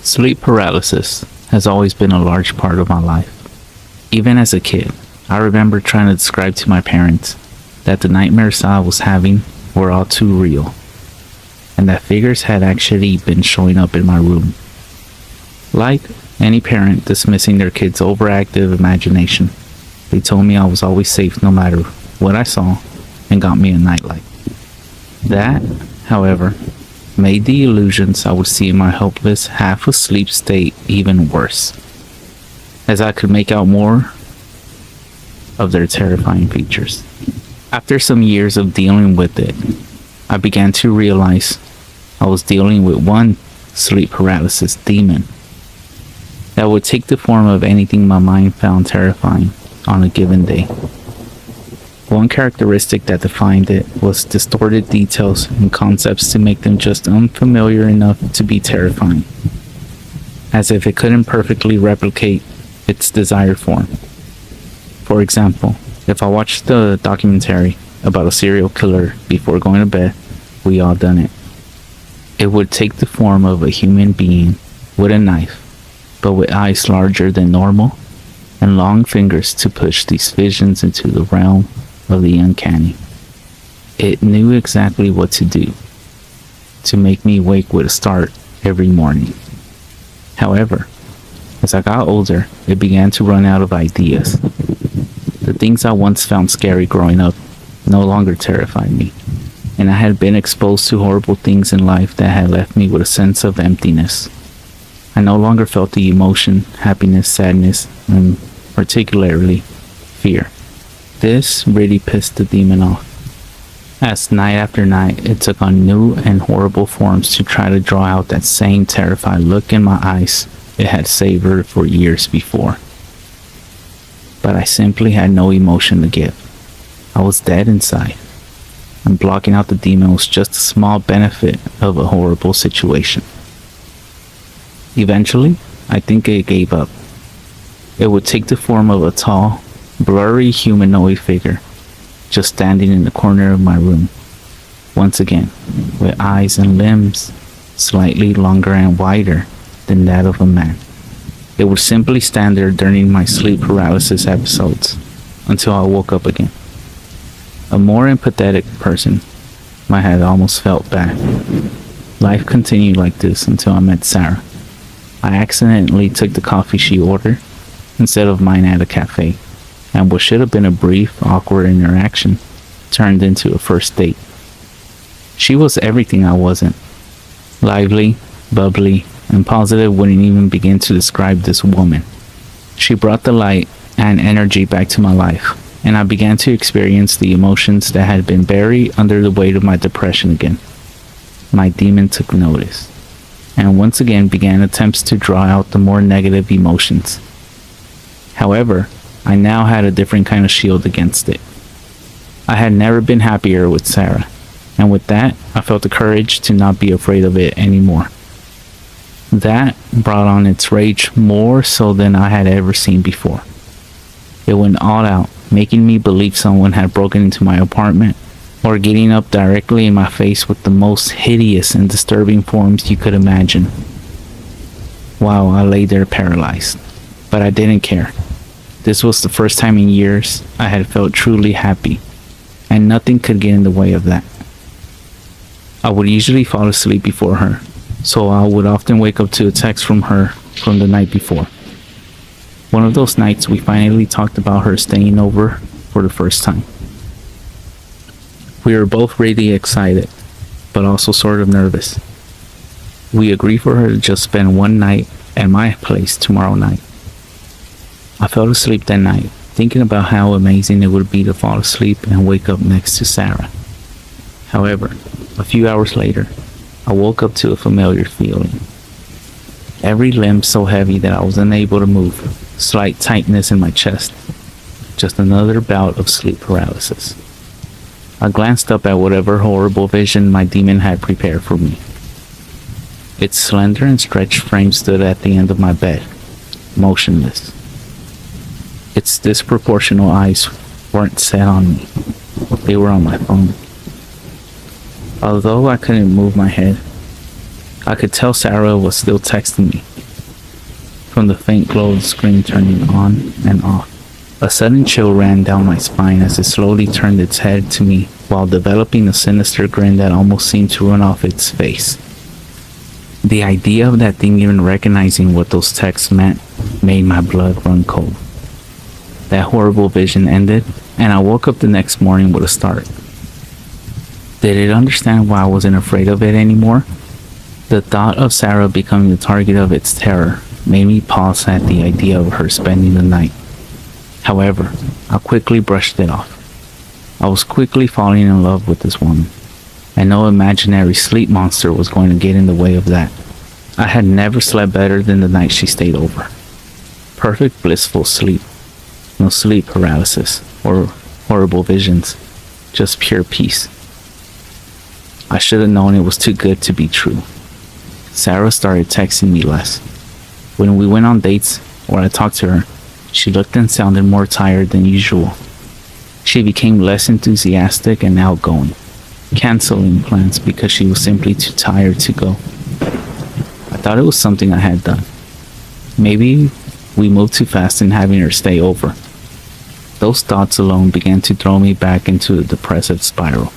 Speaker 1: Sleep paralysis has always been a large part of my life. Even as a kid, I remember trying to describe to my parents that the nightmares I was having were all too real, and that figures had actually been showing up in my room. Like any parent dismissing their kid's overactive imagination, they told me I was always safe no matter what I saw and got me a nightlight. That, however, made the illusions I would see in my helpless, half-asleep state even worse, as I could make out more of their terrifying features. After some years of dealing with it, I began to realize I was dealing with one sleep paralysis demon that would take the form of anything my mind found terrifying on a given day. One characteristic that defined it was distorted details and concepts to make them just unfamiliar enough to be terrifying, as if it couldn't perfectly replicate its desired form. For example, if I watched the documentary about a serial killer before going to bed, we all done it. It would take the form of a human being with a knife, but with eyes larger than normal and long fingers to push these visions into the realm of the uncanny. It knew exactly what to do to make me wake with a start every morning. However, as I got older, it began to run out of ideas. The things I once found scary growing up no longer terrified me, and I had been exposed to horrible things in life that had left me with a sense of emptiness. I no longer felt the emotion, happiness, sadness, and particularly fear. This really pissed the demon off, as night after night it took on new and horrible forms to try to draw out that same terrified look in my eyes it had savored for years before. But I simply had no emotion to give. I was dead inside, and blocking out the demon was just a small benefit of a horrible situation. Eventually, I think it gave up. It would take the form of a tall, blurry humanoid figure, just standing in the corner of my room, once again, with eyes and limbs slightly longer and wider than that of a man. It would simply stand there during my sleep paralysis episodes until I woke up again. A more empathetic person might have almost felt bad. Life continued like this until I met Sarah. I accidentally took the coffee she ordered instead of mine at a cafe, and what should have been a brief, awkward interaction turned into a first date. She was everything I wasn't. Lively, bubbly, and positive wouldn't even begin to describe this woman. She brought the light and energy back to my life, and I began to experience the emotions that had been buried under the weight of my depression again. My demon took notice, and once again began attempts to draw out the more negative emotions. However, I now had a different kind of shield against it. I had never been happier with Sarah, and with that, I felt the courage to not be afraid of it anymore. That brought on its rage more so than I had ever seen before. It went all out, making me believe someone had broken into my apartment, or getting up directly in my face with the most hideous and disturbing forms you could imagine. Wow, I lay there paralyzed, but I didn't care. This was the first time in years I had felt truly happy, and nothing could get in the way of that. I would usually fall asleep before her, so I would often wake up to a text from her from the night before. One of those nights we finally talked about her staying over for the first time. We were both really excited, but also sort of nervous. We agreed for her to just spend one night at my place tomorrow night. I fell asleep that night, thinking about how amazing it would be to fall asleep and wake up next to Sarah. However, a few hours later, I woke up to a familiar feeling. Every limb so heavy that I was unable to move, slight tightness in my chest. Just another bout of sleep paralysis. I glanced up at whatever horrible vision my demon had prepared for me. Its slender and stretched frame stood at the end of my bed, motionless. Its disproportional eyes weren't set on me. They were on my phone. Although I couldn't move my head, I could tell Sarah was still texting me, from the faint glow of the screen turning on and off. A sudden chill ran down my spine as it slowly turned its head to me while developing a sinister grin that almost seemed to run off its face. The idea of that thing even recognizing what those texts meant made my blood run cold. That horrible vision ended, and I woke up the next morning with a start. Did it understand why I wasn't afraid of it anymore? The thought of Sarah becoming the target of its terror made me pause at the idea of her spending the night. However, I quickly brushed it off. I was quickly falling in love with this woman, and no imaginary sleep monster was going to get in the way of that. I had never slept better than the night she stayed over. Perfect blissful sleep. No sleep paralysis or horrible visions. Just pure peace. I should have known it was too good to be true. Sarah started texting me less. When we went on dates or I talked to her, she looked and sounded more tired than usual. She became less enthusiastic and outgoing, canceling plans because she was simply too tired to go. I thought it was something I had done. Maybe we moved too fast in having her stay over. Those thoughts alone began to throw me back into a depressive spiral.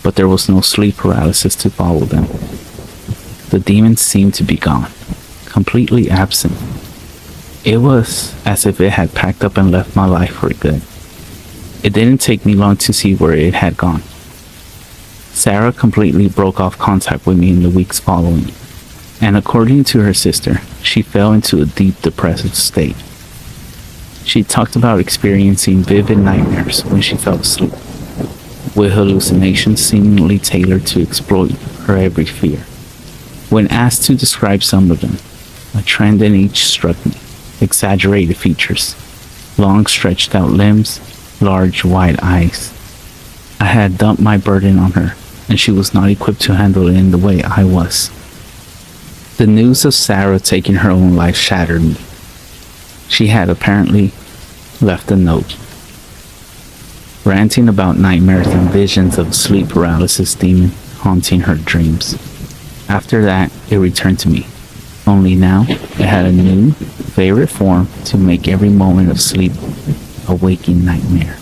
Speaker 1: But there was no sleep paralysis to follow them. The demon seemed to be gone, completely absent. It was as if it had packed up and left my life for good. It didn't take me long to see where it had gone. Sarah completely broke off contact with me in the weeks following, and according to her sister, she fell into a deep depressive state. She talked about experiencing vivid nightmares when she fell asleep, with hallucinations seemingly tailored to exploit her every fear. When asked to describe some of them, a trend in each struck me. Exaggerated features, long stretched out limbs, large wide eyes. I had dumped my burden on her, and she was not equipped to handle it in the way I was. The news of Sarah taking her own life shattered me. She had apparently left a note, ranting about nightmares and visions of sleep paralysis demon haunting her dreams. After that, it returned to me. Only now, it had a new, favorite form to make every moment of sleep a waking nightmare.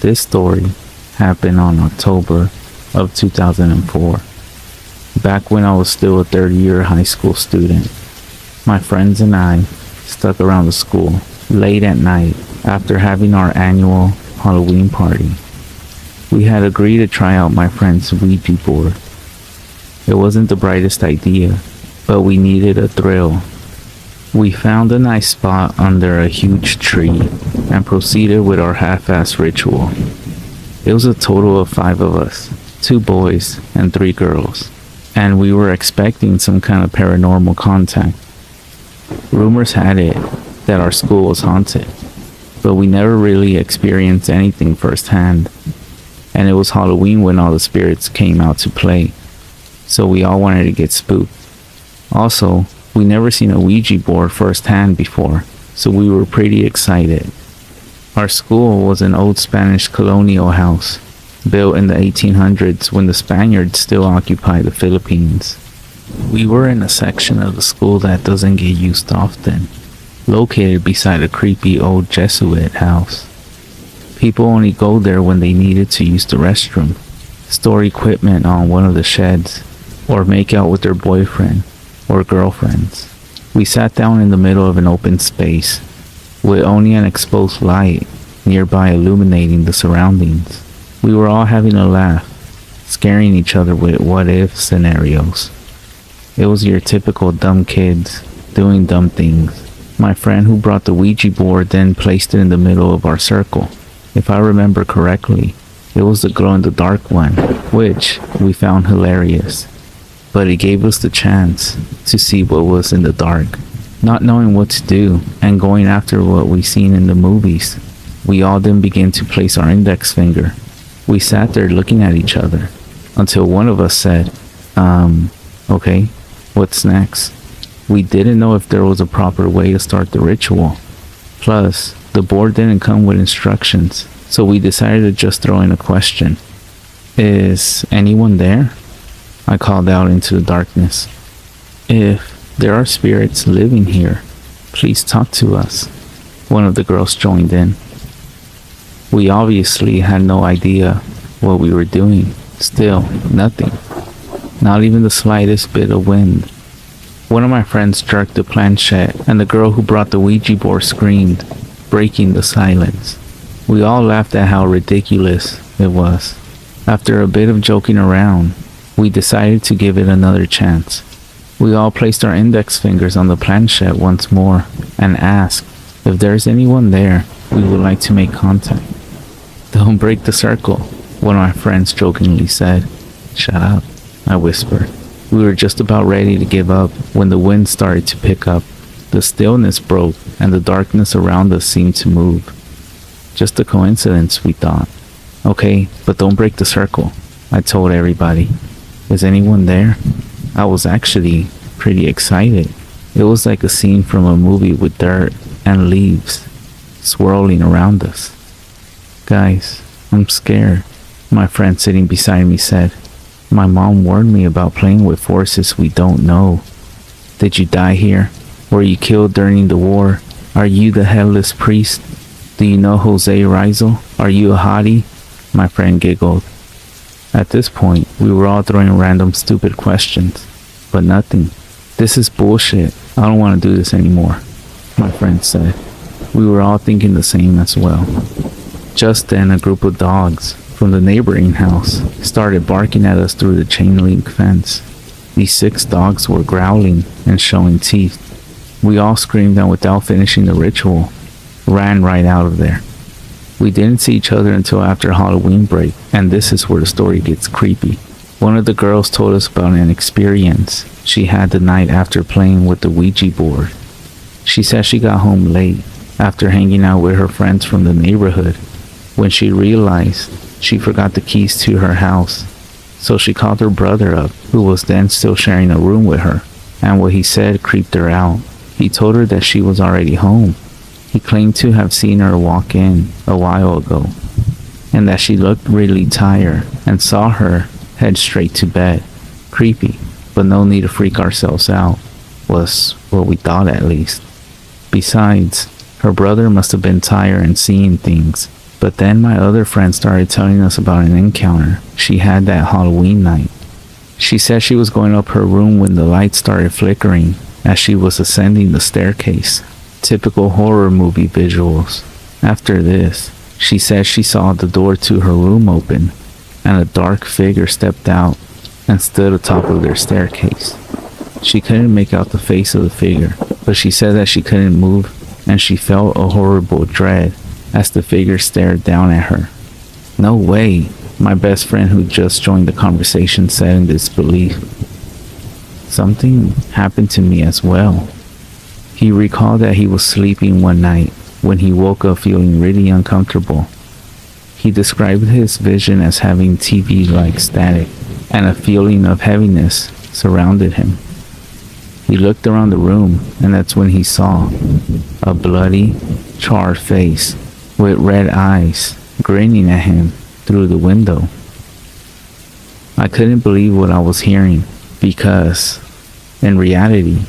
Speaker 1: This story happened on October of 2004, back when I was still a third-year high school student. My friends and I stuck around the school late at night after having our annual Halloween party. We had agreed to try out my friend's Ouija board. It wasn't the brightest idea, but we needed a thrill. We found a nice spot under a huge tree and proceeded with our half-assed ritual. It was a total of 5 of us, 2 boys and 3 girls, and we were expecting some kind of paranormal contact. Rumors had it that our school was haunted, but we never really experienced anything firsthand, and it was Halloween when all the spirits came out to play, so we all wanted to get spooked. Also, we never seen a Ouija board firsthand before, so we were pretty excited. Our school was an old Spanish colonial house, built in the 1800s when the Spaniards still occupied the Philippines. We were in a section of the school that doesn't get used often, located beside a creepy old Jesuit house. People only go there when they needed to use the restroom, store equipment on one of the sheds, or make out with their boyfriend or girlfriends. We sat down in the middle of an open space, with only an exposed light nearby illuminating the surroundings. We were all having a laugh, scaring each other with what-if scenarios. It was your typical dumb kids doing dumb things. My friend who brought the Ouija board then placed it in the middle of our circle. If I remember correctly, it was the glow-in-the-dark one, which we found hilarious. But it gave us the chance to see what was in the dark. Not knowing what to do and going after what we seen in the movies, we all then began to place our index finger. We sat there looking at each other until one of us said, okay, what's next? We didn't know if there was a proper way to start the ritual. Plus, the board didn't come with instructions, so we decided to just throw in a question. Is anyone there? I called out into the darkness. If there are spirits living here, please talk to us. One of the girls joined in. We obviously had no idea what we were doing. Still, nothing. Not even the slightest bit of wind. One of my friends jerked the planchette, and the girl who brought the Ouija board screamed, breaking the silence. We all laughed at how ridiculous it was. After a bit of joking around, we decided to give it another chance. We all placed our index fingers on the planchette once more and asked, if there's anyone there, we would like to make contact. Don't break the circle, one of my friends jokingly said. Shut up, I whispered. We were just about ready to give up when the wind started to pick up. The stillness broke and the darkness around us seemed to move. Just a coincidence, we thought. Okay, but don't break the circle, I told everybody. Is anyone there? I was actually pretty excited. It was like a scene from a movie with dirt and leaves swirling around us. Guys, I'm scared, my friend sitting beside me said. My mom warned me about playing with forces we don't know. Did you die here? Were you killed during the war? Are you the headless priest? Do you know Jose Rizal? Are you a hottie? My friend giggled. At this point, we were all throwing random stupid questions, but nothing. This is bullshit. I don't want to do this anymore, my friend said. We were all thinking the same as well. Just then, a group of dogs from the neighboring house started barking at us through the chain link fence. These 6 dogs were growling and showing teeth. We all screamed and without finishing the ritual, ran right out of there. We didn't see each other until after Halloween break, and this is where the story gets creepy. One of the girls told us about an experience she had the night after playing with the Ouija board. She said she got home late after hanging out with her friends from the neighborhood when she realized she forgot the keys to her house. So she called her brother up, who was then still sharing a room with her, and what he said creeped her out. He told her that she was already home. He claimed to have seen her walk in a while ago, and that she looked really tired and saw her head straight to bed. Creepy, but no need to freak ourselves out, was what we thought at least. Besides, her brother must have been tired and seeing things. But then my other friend started telling us about an encounter she had that Halloween night. She said she was going up her room when the lights started flickering as she was ascending the staircase. Typical horror movie visuals. After this, she said she saw the door to her room open and a dark figure stepped out and stood atop of their staircase. She couldn't make out the face of the figure, but she said that she couldn't move and she felt a horrible dread as the figure stared down at her. No way, my best friend who just joined the conversation said in disbelief. Something happened to me as well. He recalled that he was sleeping one night when he woke up feeling really uncomfortable. He described his vision as having TV-like static and a feeling of heaviness surrounded him. He looked around the room and that's when he saw a bloody, charred face with red eyes grinning at him through the window. I couldn't believe what I was hearing because, in reality,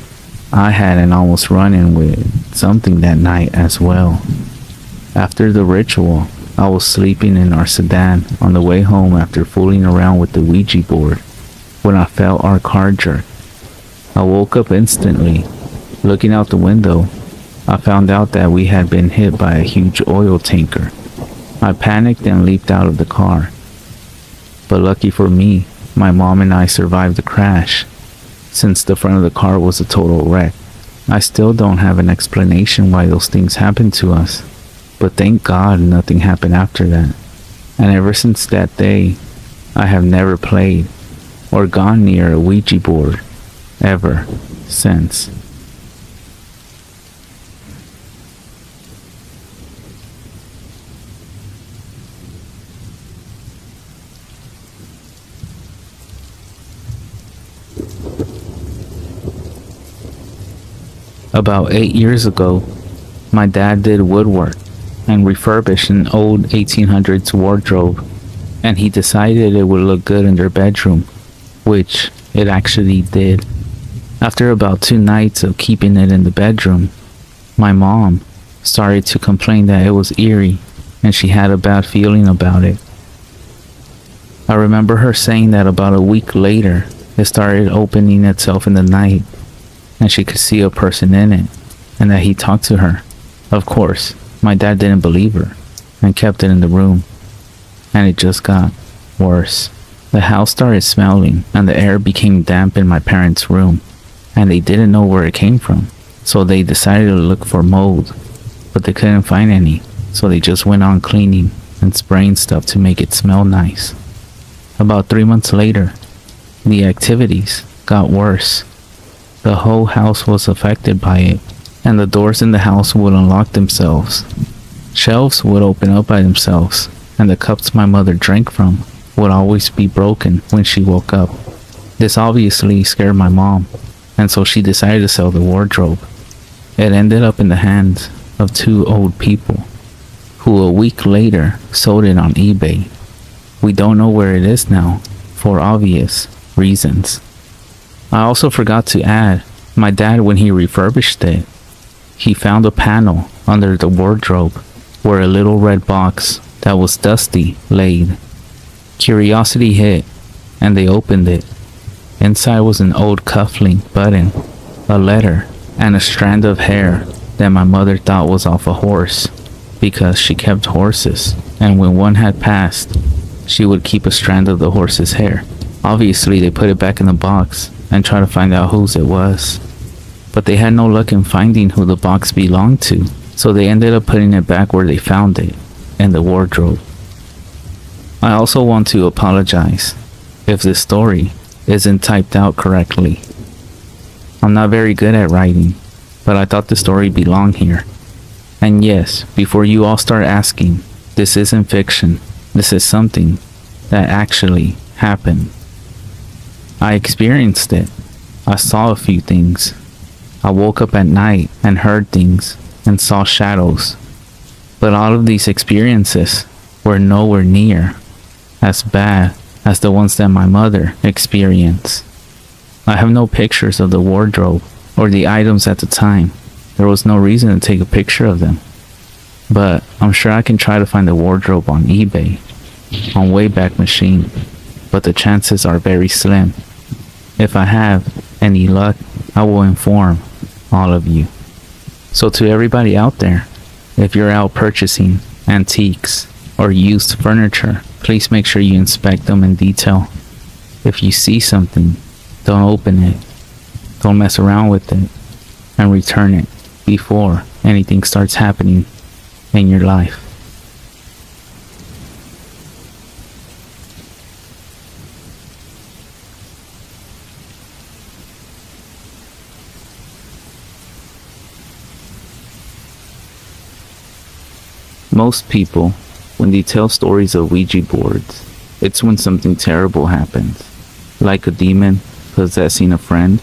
Speaker 1: I had an almost run-in with something that night as well. After the ritual, I was sleeping in our sedan on the way home after fooling around with the Ouija board when I felt our car jerk. I woke up instantly. Looking out the window, I found out that we had been hit by a huge oil tanker. I panicked and leaped out of the car. But lucky for me, my mom and I survived the crash, since the front of the car was a total wreck. I still don't have an explanation why those things happened to us, but thank God nothing happened after that. And ever since that day, I have never played or gone near a Ouija board ever since. About 8 years ago, my dad did woodwork and refurbished an old 1800s wardrobe, and he decided it would look good in their bedroom, which it actually did. After about 2 nights of keeping it in the bedroom, my mom started to complain that it was eerie and she had a bad feeling about it. I remember her saying that about a week later, it started opening itself in the night and she could see a person in it, and that he talked to her. Of course, my dad didn't believe her and kept it in the room, and it just got worse. The house started smelling, and the air became damp in my parents' room, and they didn't know where it came from. So they decided to look for mold, but they couldn't find any, so they just went on cleaning and spraying stuff to make it smell nice. About 3 months later, the activities got worse. The whole house was affected by it, and the doors in the house would unlock themselves. Shelves would open up by themselves, and the cups my mother drank from would always be broken when she woke up. This obviously scared my mom, and so she decided to sell the wardrobe. It ended up in the hands of two old people, who a week later sold it on eBay. We don't know where it is now, for obvious reasons. I also forgot to add, my dad, when he refurbished it, he found a panel under the wardrobe where a little red box that was dusty laid. Curiosity hit, and they opened it. Inside was an old cufflink button, a letter, and a strand of hair that my mother thought was off a horse, because she kept horses, and when one had passed, she would keep a strand of the horse's hair. Obviously, they put it back in the box and tried to find out whose it was, but they had no luck in finding who the box belonged to, so they ended up putting it back where they found it, in the wardrobe. I also want to apologize if this story isn't typed out correctly. I'm not very good at writing, but I thought the story belonged here. And yes, before you all start asking, this isn't fiction. This is something that actually happened. I experienced it. I saw a few things. I woke up at night and heard things and saw shadows. But all of these experiences were nowhere near as bad as the ones that my mother experienced. I have no pictures of the wardrobe or the items at the time. There was no reason to take a picture of them. But I'm sure I can try to find the wardrobe on eBay, on Wayback Machine, but the chances are very slim. If I have any luck, I will inform all of you. So to everybody out there, if you're out purchasing antiques or used furniture, please make sure you inspect them in detail. If you see something, don't open it, don't mess around with it, and return it before anything starts happening in your life. Most people, when they tell stories of Ouija boards, it's when something terrible happens, like a demon possessing a friend,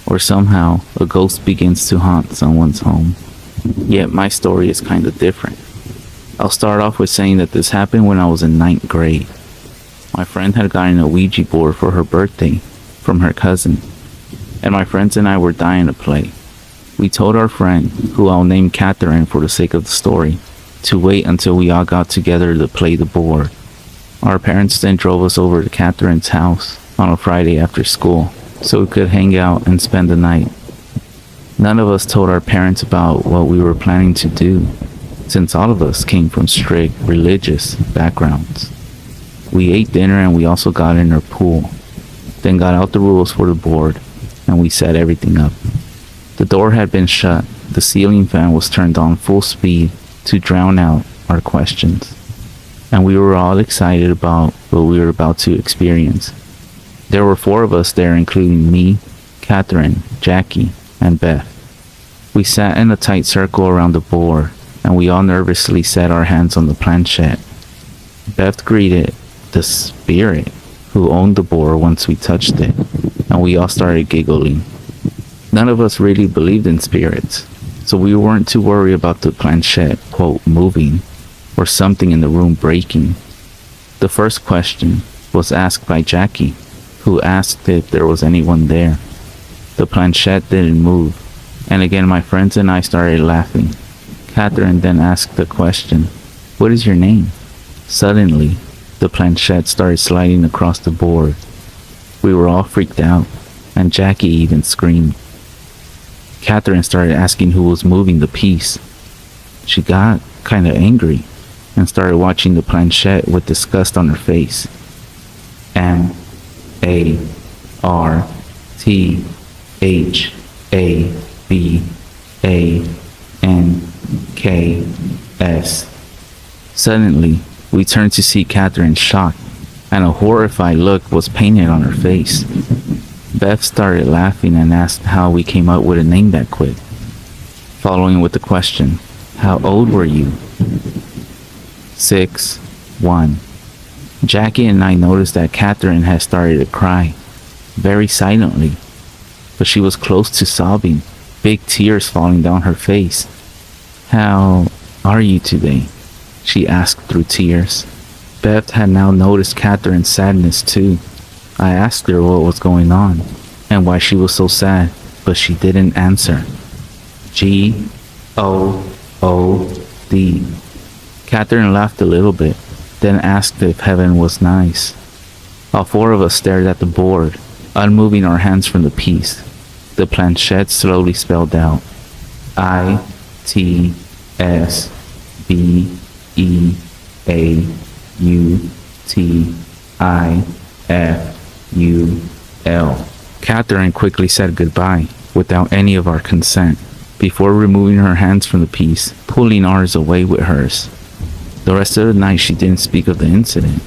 Speaker 1: or somehow a ghost begins to haunt someone's home. Yet my story is kind of different. I'll start off with saying that this happened when I was in 9th grade. My friend had gotten a Ouija board for her birthday from her cousin, and my friends and I were dying to play. We told our friend, who I'll name Catherine for the sake of the story, to wait until we all got together to play the board. Our parents then drove us over to Catherine's house on a Friday after school, so we could hang out and spend the night. None of us told our parents about what we were planning to do, since all of us came from strict religious backgrounds. We ate dinner and we also got in our pool, then got out the rules for the board, and we set everything up. The door had been shut, the ceiling fan was turned on full speed to drown out our questions, and we were all excited about what we were about to experience. There were 4 of us there, including me, Catherine, Jackie, and Beth. We sat in a tight circle around the board, and we all nervously set our hands on the planchette. Beth greeted the spirit who owned the board once we touched it, and we all started giggling. None of us really believed in spirits, so we weren't too worried about the planchette, quote, moving, or something in the room breaking. The first question was asked by Jackie, who asked if there was anyone there. The planchette didn't move, and again my friends and I started laughing. Catherine then asked the question, "What is your name?" Suddenly, the planchette started sliding across the board. We were all freaked out, and Jackie even screamed. Catherine started asking who was moving the piece. She got kind of angry and started watching the planchette with disgust on her face. M A R T H A B A N K S. Suddenly, we turned to see Catherine shocked, and a horrified look was painted on her face. Beth started laughing and asked how we came up with a name that quick, following with the question, "How old were you?" 6, 1. Jackie and I noticed that Catherine had started to cry, very silently, but she was close to sobbing, big tears falling down her face. "How are you today?" she asked through tears. Beth had now noticed Catherine's sadness too. I asked her what was going on and why she was so sad, but she didn't answer. G-O-O-D. Catherine laughed a little bit, then asked if heaven was nice. All four of us stared at the board, unmoving our hands from the piece. The planchette slowly spelled out ITSBEAUTIFUL. Catherine quickly said goodbye, without any of our consent, before removing her hands from the piece, pulling ours away with hers. The rest of the night she didn't speak of the incident,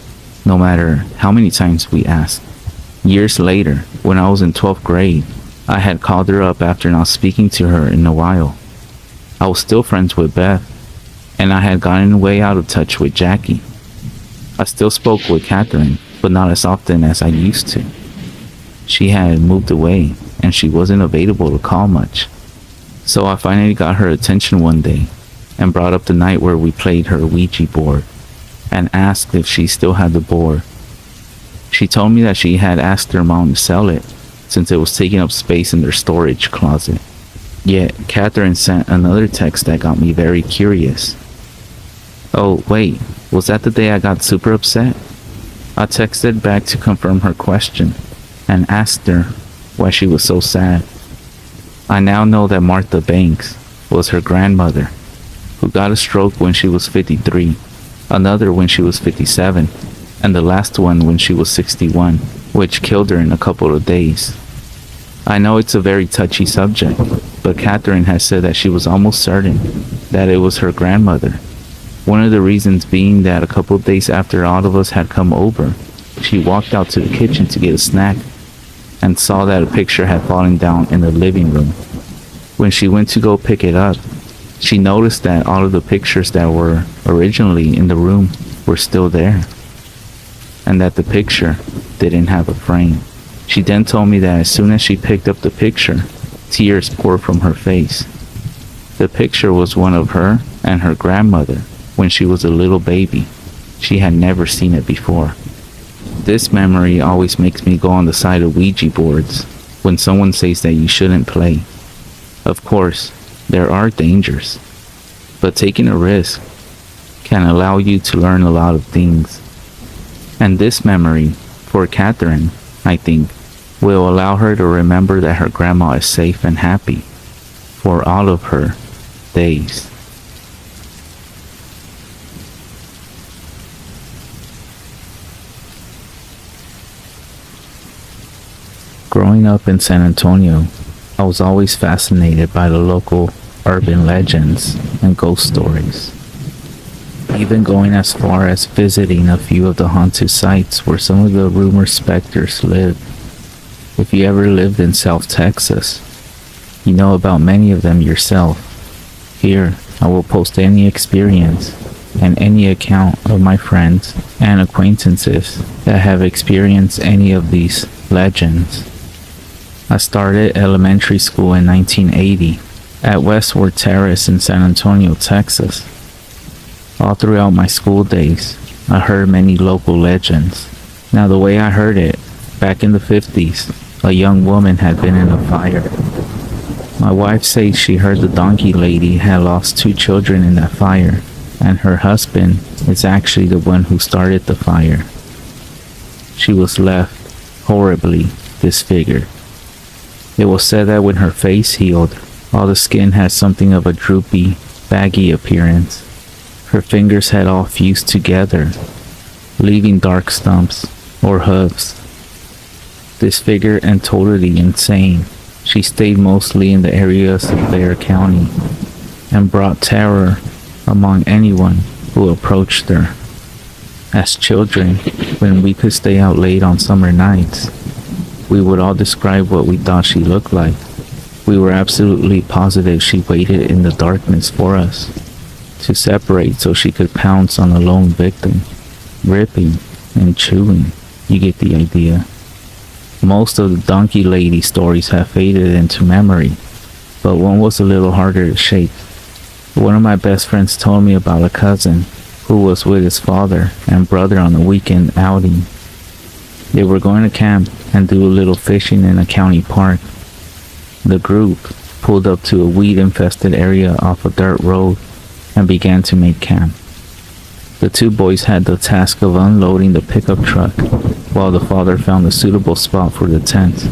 Speaker 1: no matter how many times we asked. Years later, when I was in 12th grade, I had called her up after not speaking to her in a while. I was still friends with Beth, and I had gotten way out of touch with Jackie. I still spoke with Catherine, but not as often as I used to. She had moved away, and she wasn't available to call much. So I finally got her attention one day, and brought up the night where we played her Ouija board, and asked if she still had the board. She told me that she had asked her mom to sell it, since it was taking up space in their storage closet. Yet, Catherine sent another text that got me very curious. "Oh, wait, was that the day I got super upset?" I texted back to confirm her question, and asked her why she was so sad. I now know that Martha Banks was her grandmother, who got a stroke when she was 53, another when she was 57, and the last one when she was 61, which killed her in a couple of days. I know it's a very touchy subject, but Catherine has said that she was almost certain that it was her grandmother. One of the reasons being that a couple of days after all of us had come over, she walked out to the kitchen to get a snack and saw that a picture had fallen down in the living room. When she went to go pick it up, she noticed that all of the pictures that were originally in the room were still there, and that the picture didn't have a frame. She then told me that as soon as she picked up the picture, tears poured from her face. The picture was one of her and her grandmother when she was a little baby. She had never seen it before. This memory always makes me go on the side of Ouija boards when someone says that you shouldn't play. Of course, there are dangers, but taking a risk can allow you to learn a lot of things. And this memory, for Catherine, I think, will allow her to remember that her grandma is safe and happy for all of her days. Growing up in San Antonio, I was always fascinated by the local urban legends and ghost stories. Even going as far as visiting a few of the haunted sites where some of the rumored specters live. If you ever lived in South Texas, you know about many of them yourself. Here, I will post any experience and any account of my friends and acquaintances that have experienced any of these legends. I started elementary school in 1980 at Westward Terrace in San Antonio, Texas. All throughout my school days, I heard many local legends. Now, the way I heard it, back in the 50s, a young woman had been in a fire. My wife says she heard the donkey lady had lost 2 children in that fire, and her husband is actually the one who started the fire. She was left horribly disfigured. It was said that when her face healed, all the skin had something of a droopy, baggy appearance. Her fingers had all fused together, leaving dark stumps or hooves. Disfigured and totally insane, she stayed mostly in the areas of Bexar County and brought terror among anyone who approached her. As children, when we could stay out late on summer nights, we would all describe what we thought she looked like. We were absolutely positive she waited in the darkness for us to separate so she could pounce on a lone victim, ripping and chewing. You get the idea. Most of the donkey lady stories have faded into memory, but one was a little harder to shake. One of my best friends told me about a cousin who was with his father and brother on a weekend outing. They were going to camp and do a little fishing in a county park. The group pulled up to a weed-infested area off a dirt road and began to make camp. The two boys had the task of unloading the pickup truck while the father found a suitable spot for the tent.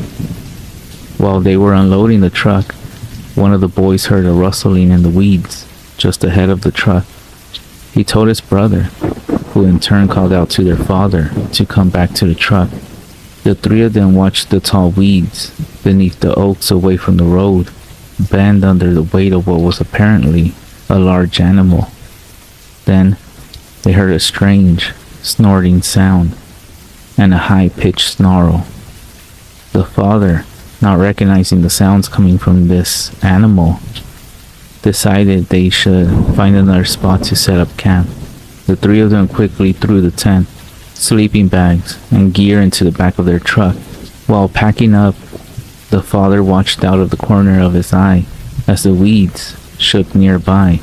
Speaker 1: While they were unloading the truck, one of the boys heard a rustling in the weeds just ahead of the truck. He told his brother, who in turn called out to their father to come back to the truck. The three of them watched the tall weeds beneath the oaks away from the road bend under the weight of what was apparently a large animal. Then they heard a strange, snorting sound and a high-pitched snarl. The father, not recognizing the sounds coming from this animal, decided they should find another spot to set up camp. The three of them quickly threw the tent, sleeping bags, and gear into the back of their truck. While packing up, the father watched out of the corner of his eye as the weeds shook nearby.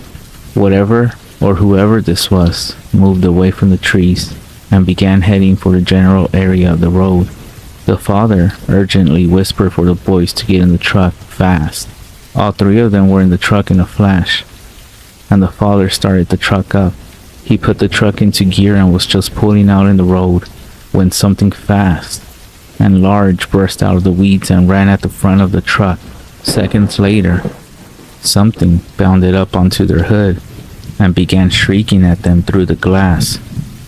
Speaker 1: Whatever or whoever this was moved away from the trees and began heading for the general area of the road. The father urgently whispered for the boys to get in the truck fast. All three of them were in the truck in a flash, and the father started the truck up. He put the truck into gear and was just pulling out in the road when something fast and large burst out of the weeds and ran at the front of the truck. Seconds later, something bounded up onto their hood and began shrieking at them through the glass.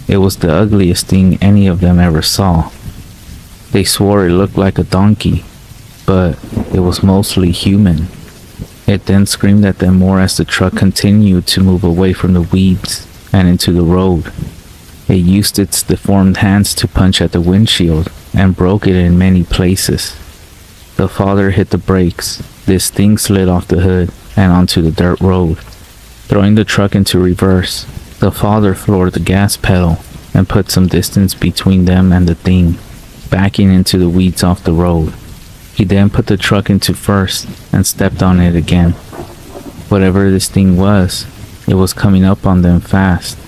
Speaker 1: It was the ugliest thing any of them ever saw. They swore it looked like a donkey, but it was mostly human. It then screamed at them more as the truck continued to move away from the weeds and into the road. It used its deformed hands to punch at the windshield and broke it in many places. The father hit the brakes. This thing slid off the hood and onto the dirt road. Throwing the truck into reverse, the father floored the gas pedal and put some distance between them and the thing, backing into the weeds off the road. He then put the truck into first and stepped on it again. Whatever this thing was, it was coming up on them fast.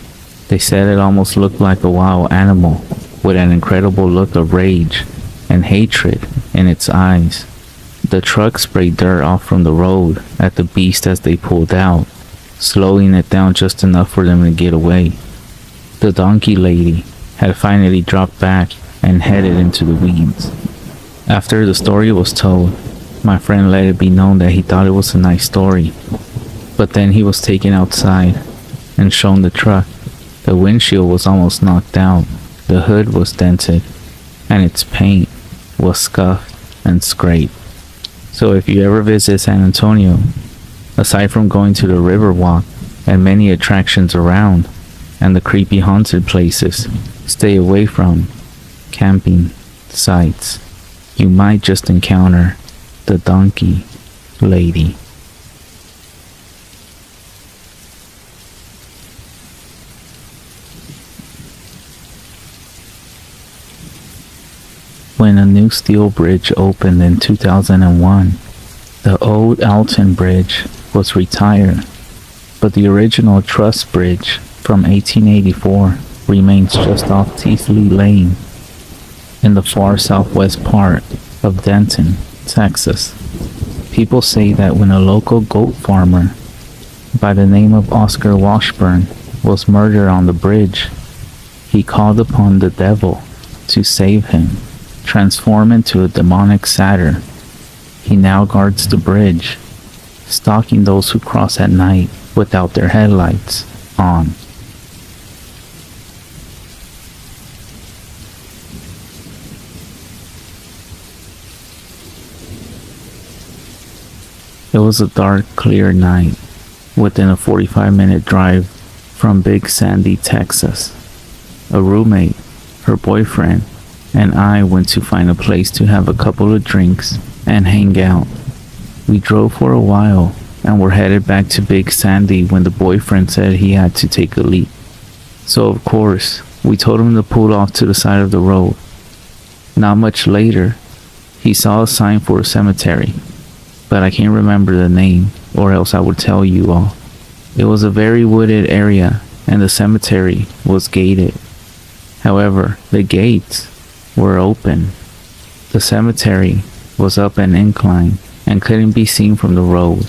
Speaker 1: They said it almost looked like a wild animal with an incredible look of rage and hatred in its eyes. The truck sprayed dirt off from the road at the beast as they pulled out, slowing it down just enough for them to get away. The donkey lady had finally dropped back and headed into the weeds. After the story was told, my friend let it be known that he thought it was a nice story. But then he was taken outside and shown the truck. The windshield was almost knocked out, the hood was dented, and its paint was scuffed and scraped. So if you ever visit San Antonio, aside from going to the Riverwalk and many attractions around, and the creepy haunted places, stay away from camping sites. You might just encounter the donkey lady. When a new steel bridge opened in 2001, the old Alton Bridge was retired, but the original truss bridge from 1884 remains just off Teasley Lane in the far southwest part of Denton, Texas. People say that when a local goat farmer by the name of Oscar Washburn was murdered on the bridge, he called upon the devil to save him, transform into a demonic satyr. He now guards the bridge, stalking those who cross at night without their headlights on. It was a dark, clear night within a 45-minute drive from Big Sandy, Texas. A roommate, her boyfriend, and I went to find a place to have a couple of drinks and hang out. We drove for a while and were headed back to Big Sandy when the boyfriend said he had to take a leak. So of course, we told him to pull off to the side of the road. Not much later, he saw a sign for a cemetery, but I can't remember the name, or else I would tell you all. It was a very wooded area, and the cemetery was gated. However, the gates were open. The cemetery was up an incline and couldn't be seen from the road.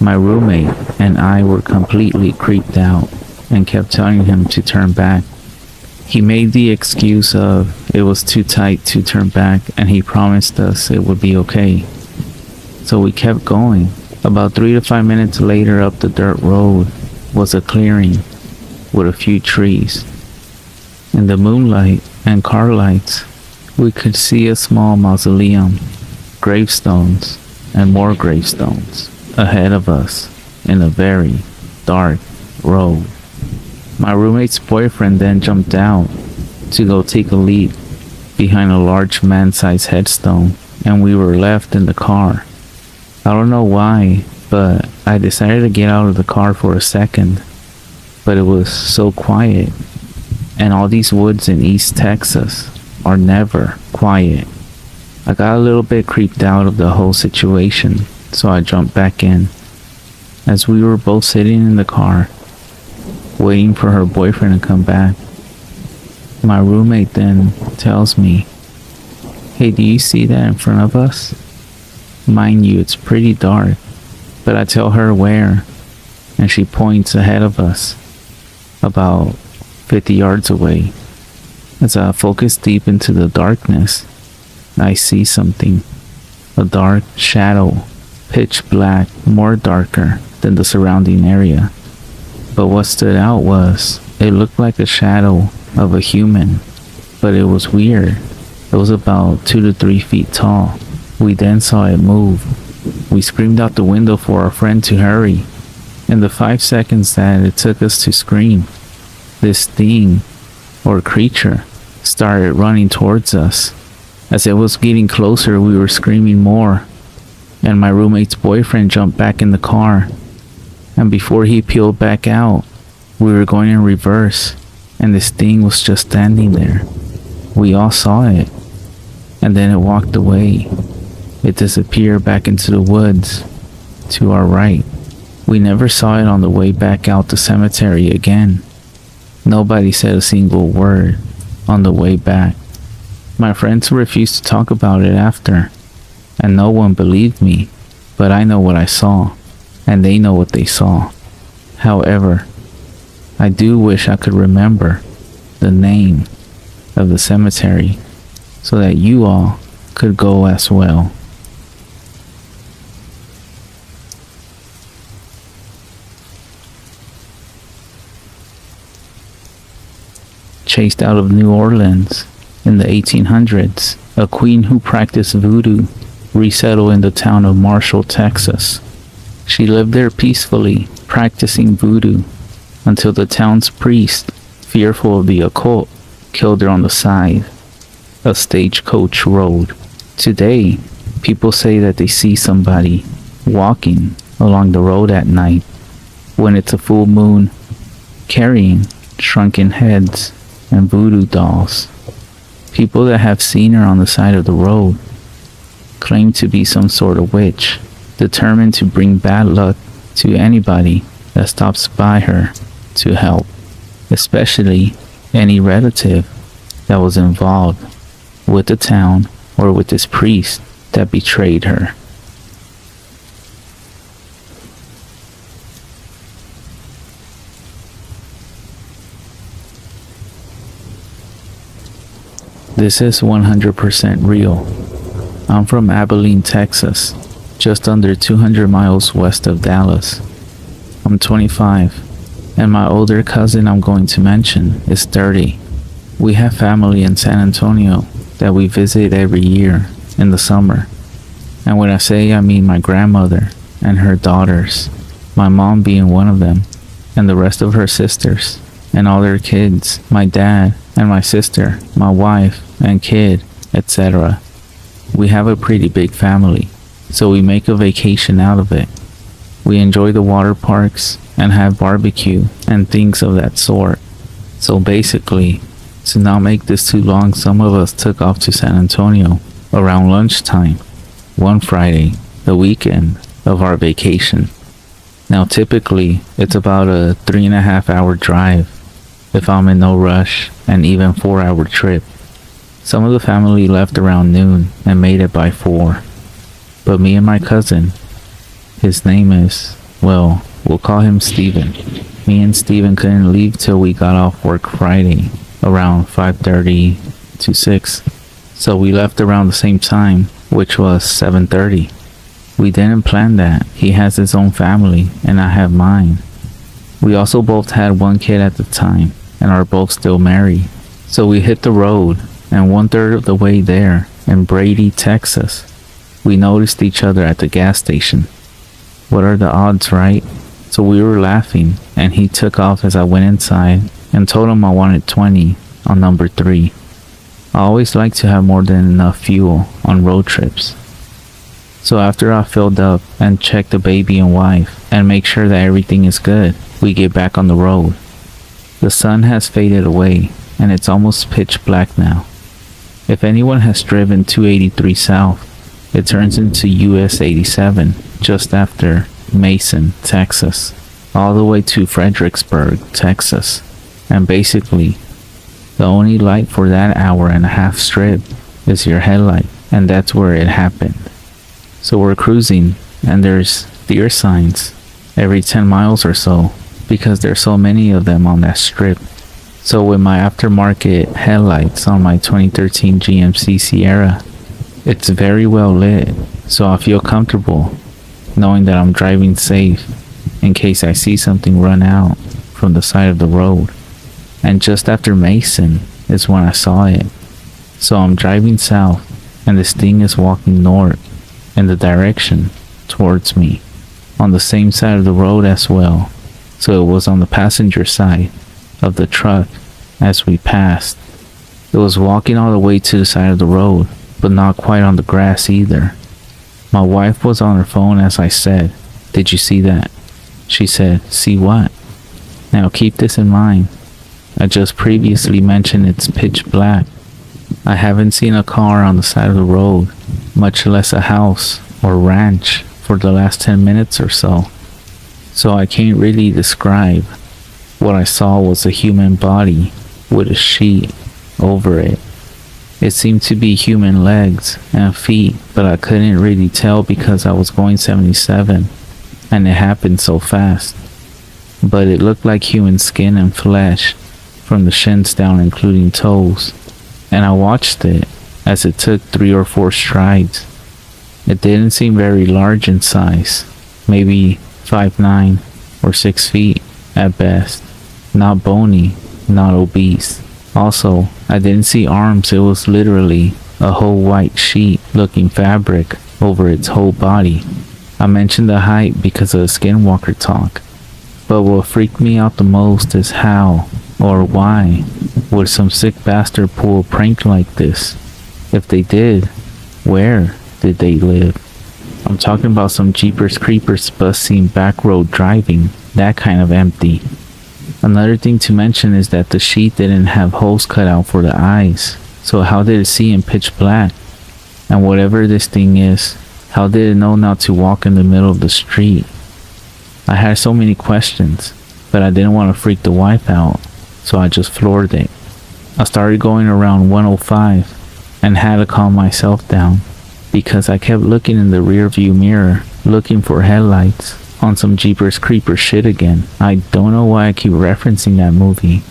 Speaker 1: My roommate and I were completely creeped out and kept telling him to turn back. He made the excuse of it was too tight to turn back and he promised us it would be okay. So we kept going. About 3 to 5 minutes later, up the dirt road was a clearing with a few trees. In the moonlight and car lights, we could see a small mausoleum, gravestones, and more gravestones ahead of us in a very dark road. My roommate's boyfriend then jumped out to go take a leak behind a large man-sized headstone, and we were left in the car. I don't know why, but I decided to get out of the car for a second, but it was so quiet, and all these woods in East Texas are never quiet. I got a little bit creeped out of the whole situation, so I jumped back in. As we were both sitting in the car, waiting for her boyfriend to come back, my roommate then tells me, "Hey, do you see that in front of us?" Mind you, it's pretty dark, but I tell her where, and she points ahead of us, about 50 yards away. As I focus deep into the darkness, I see something, a dark shadow, pitch black, more darker than the surrounding area. But what stood out was, it looked like a shadow of a human, but it was weird. It was about 2 to 3 feet tall. We then saw it move. We screamed out the window for our friend to hurry. In the 5 seconds that it took us to scream, this thing, or creature, started running towards us. As it was getting closer, we were screaming more, and my roommate's boyfriend jumped back in the car. And before he peeled back out, we were going in reverse, and this thing was just standing there. We all saw it, and then it walked away. It disappeared back into the woods to our right. We never saw it on the way back out the cemetery again. Nobody said a single word on the way back. My friends refused to talk about it after, and no one believed me, but I know what I saw, and they know what they saw. However, I do wish I could remember the name of the cemetery so that you all could go as well. Chased out of New Orleans in the 1800s, a queen who practiced voodoo resettled in the town of Marshall, Texas. She lived there peacefully, practicing voodoo, until the town's priest, fearful of the occult, killed her on the side of Stagecoach Road. Today, people say that they see somebody walking along the road at night when it's a full moon, carrying shrunken heads and voodoo dolls. People that have seen her on the side of the road claim to be some sort of witch, determined to bring bad luck to anybody that stops by her to help, especially any relative that was involved with the town or with this priest that betrayed her. This is 100% real. I'm from Abilene, Texas, just under 200 miles west of Dallas. I'm 25, and my older cousin I'm going to mention is 30. We have family in San Antonio that we visit every year in the summer. And when I say I mean my grandmother and her daughters, my mom being one of them, and the rest of her sisters, and all their kids, my dad, and my sister, my wife, and kid, etc. We have a pretty big family, so we make a vacation out of it. We enjoy the water parks and have barbecue and things of that sort. So basically, to not make this too long, some of us took off to San Antonio around lunchtime, one Friday, the weekend of our vacation. Now typically, it's about a 3.5 hour drive if I'm in no rush, and even 4 hour trip. Some of the family left around noon and made it by 4. But me and my cousin, his name is, well, we'll call him Steven. Me and Steven couldn't leave till we got off work Friday around 5:30 to 6. So we left around the same time, which was 7:30. We didn't plan that. He has his own family and I have mine. We also both had one kid at the time and are both still married. So we hit the road, and 1/3 of the way there in Brady, Texas, we noticed each other at the gas station. What are the odds, right? So we were laughing, and he took off as I went inside and told him I wanted 20 on number 3. I always like to have more than enough fuel on road trips. So after I filled up and checked the baby and wife and make sure that everything is good, we get back on the road. The sun has faded away and it's almost pitch black now. If anyone has driven 283 south, it turns into US 87 just after Mason, Texas, all the way to Fredericksburg, Texas. And basically, the only light for that 1.5 hour strip is your headlight, and that's where it happened. So we're cruising, and there's deer signs every 10 miles or so, because there's so many of them on that strip. So with my aftermarket headlights on my 2013 GMC Sierra, it's very well lit, so I feel comfortable knowing that I'm driving safe in case I see something run out from the side of the road. And just after Mason is when I saw it. So I'm driving south, and this thing is walking north in the direction towards me, on the same side of the road as well. So it was on the passenger side of the truck as we passed. It was walking all the way to the side of the road, but not quite on the grass either. My wife was on her phone as I said, "Did you see that?" She said, "See what?" Now keep this in mind. I just previously mentioned it's pitch black. I haven't seen a car on the side of the road, much less a house or ranch, for the last 10 minutes or so. So I can't really describe. What I saw was a human body with a sheet over it. It seemed to be human legs and feet, but I couldn't really tell because I was going 77 and it happened so fast. But it looked like human skin and flesh from the shins down, including toes. And I watched it as it took 3 or 4 strides. It didn't seem very large in size, maybe 5'9" or 6 feet at best. Not bony, not obese. Also, I didn't see arms. It was literally a whole white sheet looking fabric over its whole body. I mentioned the height because of the skinwalker talk. But what freaked me out the most is how or why would some sick bastard pull a prank like this? If they did, where did they live? I'm talking about some Jeepers Creepers bus scene back road driving, that kind of empty. Another thing to mention is that the sheet didn't have holes cut out for the eyes, so how did it see in pitch black? And whatever this thing is, how did it know not to walk in the middle of the street? I had so many questions, but I didn't want to freak the wife out, so I just floored it. I started going around 105 and had to calm myself down because I kept looking in the rear view mirror looking for headlights on some Jeepers Creepers shit again. I don't know why I keep referencing that movie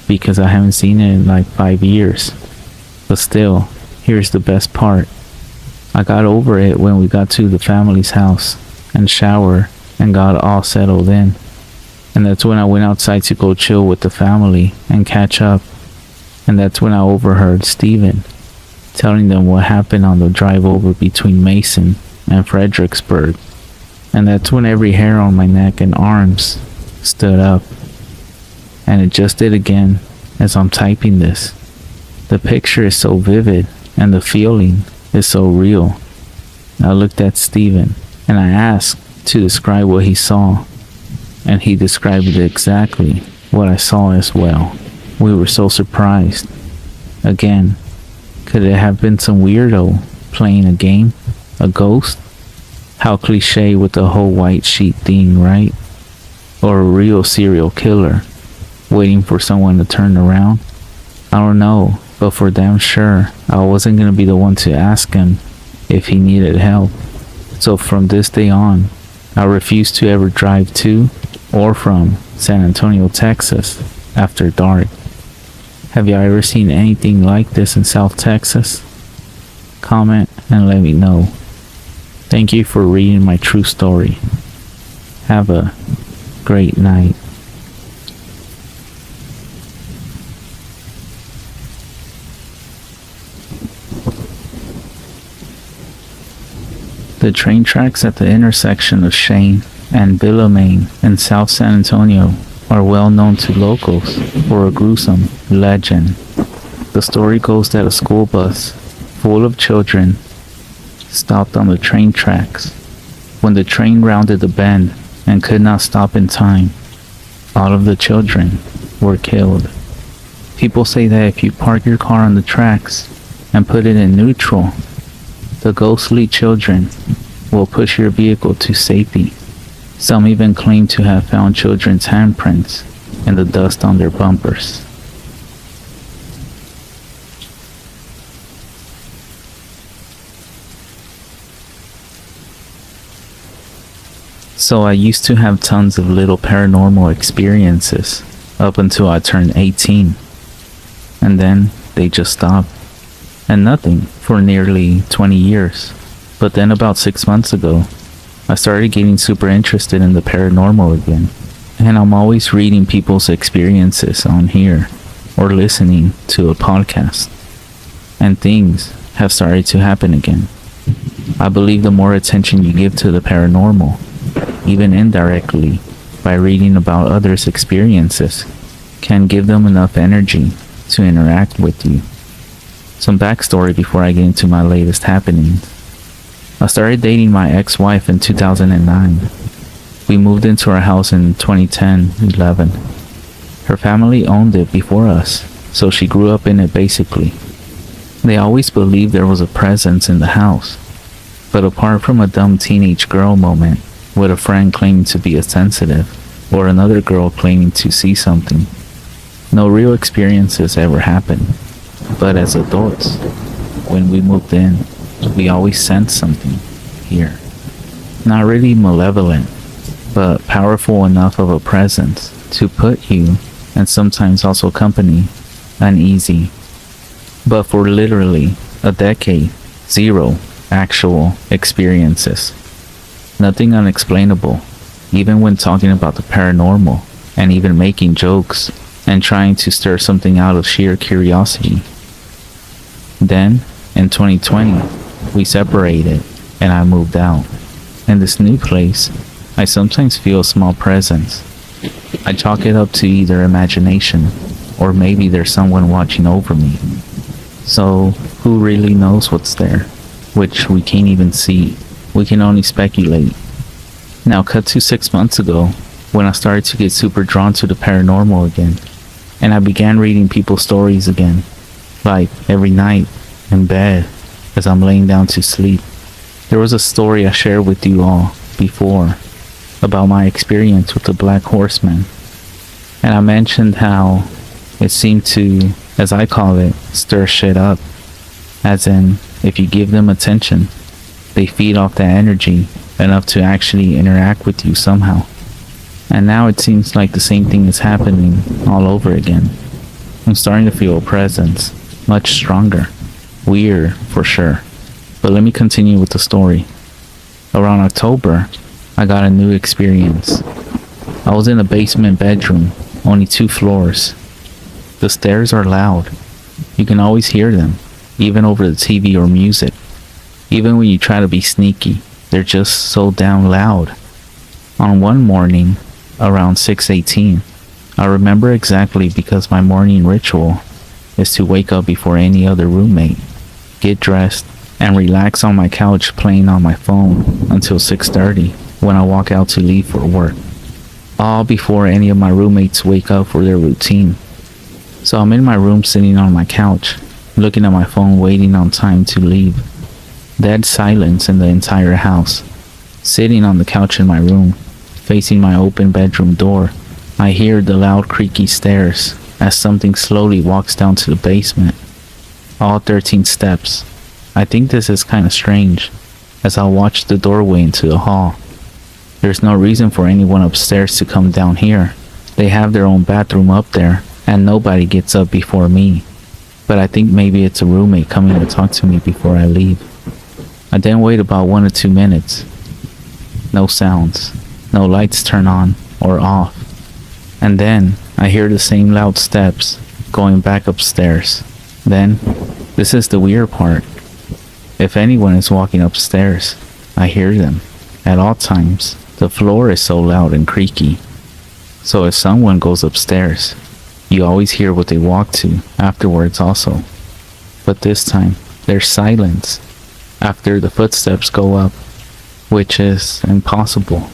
Speaker 1: because I haven't seen it in like 5 years. But still, here's the best part. I got over it when we got to the family's house and showered and got all settled in. And that's when I went outside to go chill with the family and catch up. And that's when I overheard Steven telling them what happened on the drive over between Mason and Fredericksburg. And that's when every hair on my neck and arms stood up. And it just did again as I'm typing this. The picture is so vivid and the feeling is so real. I looked at Steven and I asked to describe what he saw, and he described exactly what I saw as well. We were so surprised. Again, could it have been some weirdo playing a game? A ghost? How cliche with the whole white sheet thing, right? Or a real serial killer waiting for someone to turn around? I don't know, but for damn sure, I wasn't gonna be the one to ask him if he needed help. So from this day on, I refuse to ever drive to or from San Antonio, Texas after dark. Have you ever seen anything like this in South Texas? Comment and let me know. Thank you for reading my true story. Have a great night. The train tracks at the intersection of Shane and Billamaine in South San Antonio are well known to locals for a gruesome legend. The story goes that a school bus full of children stopped on the train tracks. When the train rounded the bend and could not stop in time, all of the children were killed. People say that if you park your car on the tracks and put it in neutral, the ghostly children will push your vehicle to safety. Some even claim to have found children's handprints in the dust on their bumpers. So I used to have tons of little paranormal experiences up until I turned 18. And then they just stopped. And nothing for nearly 20 years. But then about 6 months ago, I started getting super interested in the paranormal again. And I'm always reading people's experiences on here or listening to a podcast. And things have started to happen again. I believe the more attention you give to the paranormal, even indirectly by reading about others' experiences, can give them enough energy to interact with you. Some backstory before I get into my latest happenings. I started dating my ex-wife in 2009. We moved into our house in 2010-11. Her family owned it before us, so she grew up in it basically. They always believed there was a presence in the house, but apart from a dumb teenage girl moment with a friend claiming to be a sensitive or another girl claiming to see something, no real experiences ever happened. But as adults, when we moved in, we always sensed something here. Not really malevolent, but powerful enough of a presence to put you, and sometimes also company, uneasy. But for literally a decade, zero actual experiences. Nothing unexplainable, even when talking about the paranormal, and even making jokes, and trying to stir something out of sheer curiosity. Then, in 2020, we separated, and I moved out. In this new place, I sometimes feel a small presence. I chalk it up to either imagination, or maybe there's someone watching over me. So, who really knows what's there? Which we can't even see. We can only speculate. Now cut to 6 months ago, when I started to get super drawn to the paranormal again, and I began reading people's stories again, like every night, in bed, as I'm laying down to sleep. There was a story I shared with you all before, about my experience with the Black Horseman, and I mentioned how it seemed to, as I call it, stir shit up, as in, if you give them attention, they feed off that energy enough to actually interact with you somehow. And now it seems like the same thing is happening all over again. I'm starting to feel a presence, much stronger. Weird, for sure. But let me continue with the story. Around October, I got a new experience. I was in a basement bedroom, only 2 floors. The stairs are loud. You can always hear them, even over the TV or music. Even when you try to be sneaky, they're just so damn loud. On one morning, around 6:18, I remember exactly because my morning ritual is to wake up before any other roommate, get dressed, and relax on my couch playing on my phone until 6:30 when I walk out to leave for work. All before any of my roommates wake up for their routine. So I'm in my room sitting on my couch, looking at my phone waiting on time to leave. Dead silence in the entire house. Sitting on the couch in my room, facing my open bedroom door, I hear the loud creaky stairs as something slowly walks down to the basement. All 13 steps. I think this is kind of strange, as I watch the doorway into the hall. There's no reason for anyone upstairs to come down here. They have their own bathroom up there, and nobody gets up before me. But I think maybe it's a roommate coming to talk to me before I leave. I then wait about 1 or 2 minutes. No sounds. No lights turn on or off. And then I hear the same loud steps going back upstairs. Then, this is the weird part. If anyone is walking upstairs, I hear them. At all times, the floor is so loud and creaky. So if someone goes upstairs, you always hear what they walk to afterwards also. But this time, there's silence after the footsteps go up, which is impossible.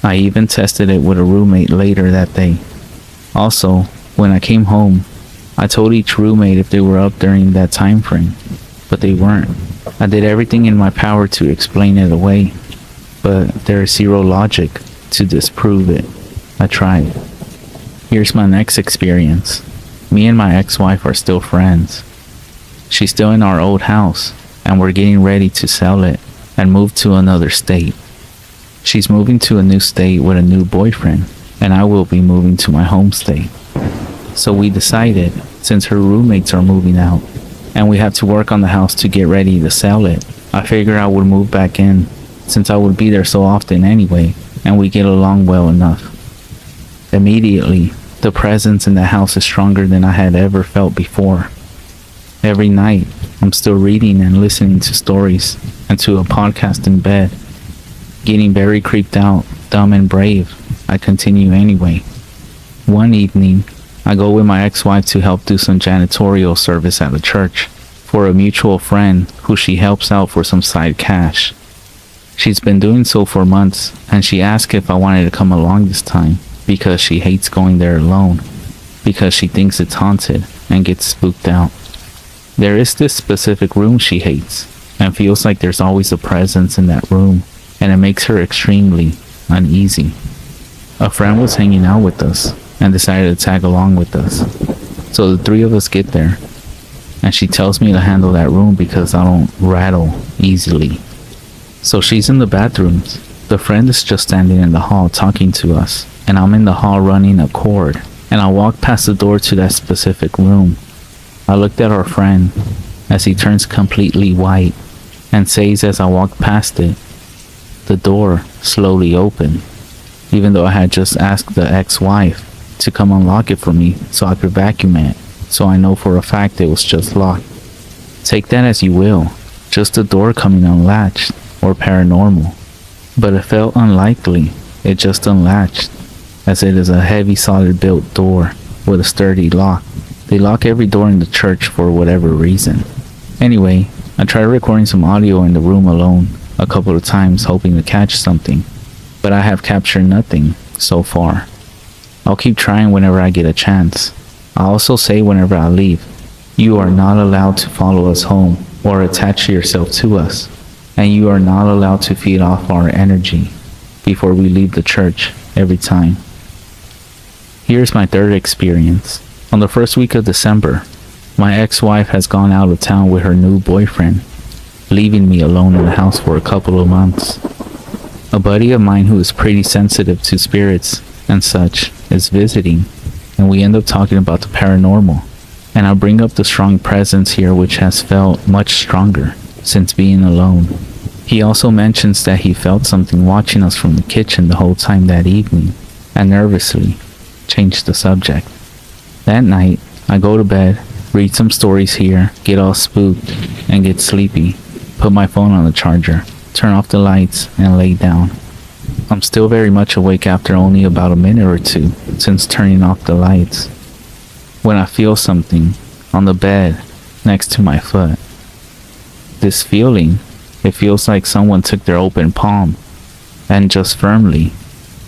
Speaker 1: I even tested it with a roommate later that day. Also, when I came home, I told each roommate if they were up during that time frame, but they weren't. I did everything in my power to explain it away, but there is zero logic to disprove it. I tried. Here's my next experience. Me and my ex-wife are still friends. She's still in our old house, and we're getting ready to sell it and move to another state. She's moving to a new state with a new boyfriend, and I will be moving to my home state. So we decided, since her roommates are moving out, and we have to work on the house to get ready to sell it, I figured I would move back in, since I would be there so often anyway, and we get along well enough. Immediately, the presence in the house is stronger than I had ever felt before. Every night, I'm still reading and listening to stories and to a podcast in bed. Getting very creeped out, dumb and brave, I continue anyway. One evening, I go with my ex-wife to help do some janitorial service at the church for a mutual friend who she helps out for some side cash. She's been doing so for months, and she asked if I wanted to come along this time because she hates going there alone, because she thinks it's haunted and gets spooked out. There is this specific room she hates and feels like there's always a presence in that room, and it makes her extremely uneasy. A friend was hanging out with us and decided to tag along with us. So the three of us get there, and she tells me to handle that room because I don't rattle easily. So she's in the bathrooms. The friend is just standing in the hall talking to us, and I'm in the hall running a cord, and I walk past the door to that specific room. I looked at our friend as he turns completely white and says as I walk past it, the door slowly opened, even though I had just asked the ex-wife to come unlock it for me so I could vacuum it, so I know for a fact it was just locked. Take that as you will, just a door coming unlatched or paranormal. But it felt unlikely, it just unlatched, as it is a heavy solid built door with a sturdy lock. They lock every door in the church for whatever reason. Anyway, I tried recording some audio in the room alone a couple of times hoping to catch something, but I have captured nothing so far. I'll keep trying whenever I get a chance. I also say whenever I leave, you are not allowed to follow us home or attach yourself to us, and you are not allowed to feed off our energy before we leave the church every time. Here's my third experience. On the first week of December, my ex-wife has gone out of town with her new boyfriend, leaving me alone in the house for a couple of months. A buddy of mine who is pretty sensitive to spirits and such is visiting, and we end up talking about the paranormal, and I bring up the strong presence here which has felt much stronger since being alone. He also mentions that he felt something watching us from the kitchen the whole time that evening, and nervously changed the subject. That night, I go to bed, read some stories here, get all spooked, and get sleepy, put my phone on the charger, turn off the lights, and lay down. I'm still very much awake after only about a minute or two since turning off the lights, when I feel something on the bed next to my foot. This feeling, it feels like someone took their open palm and just firmly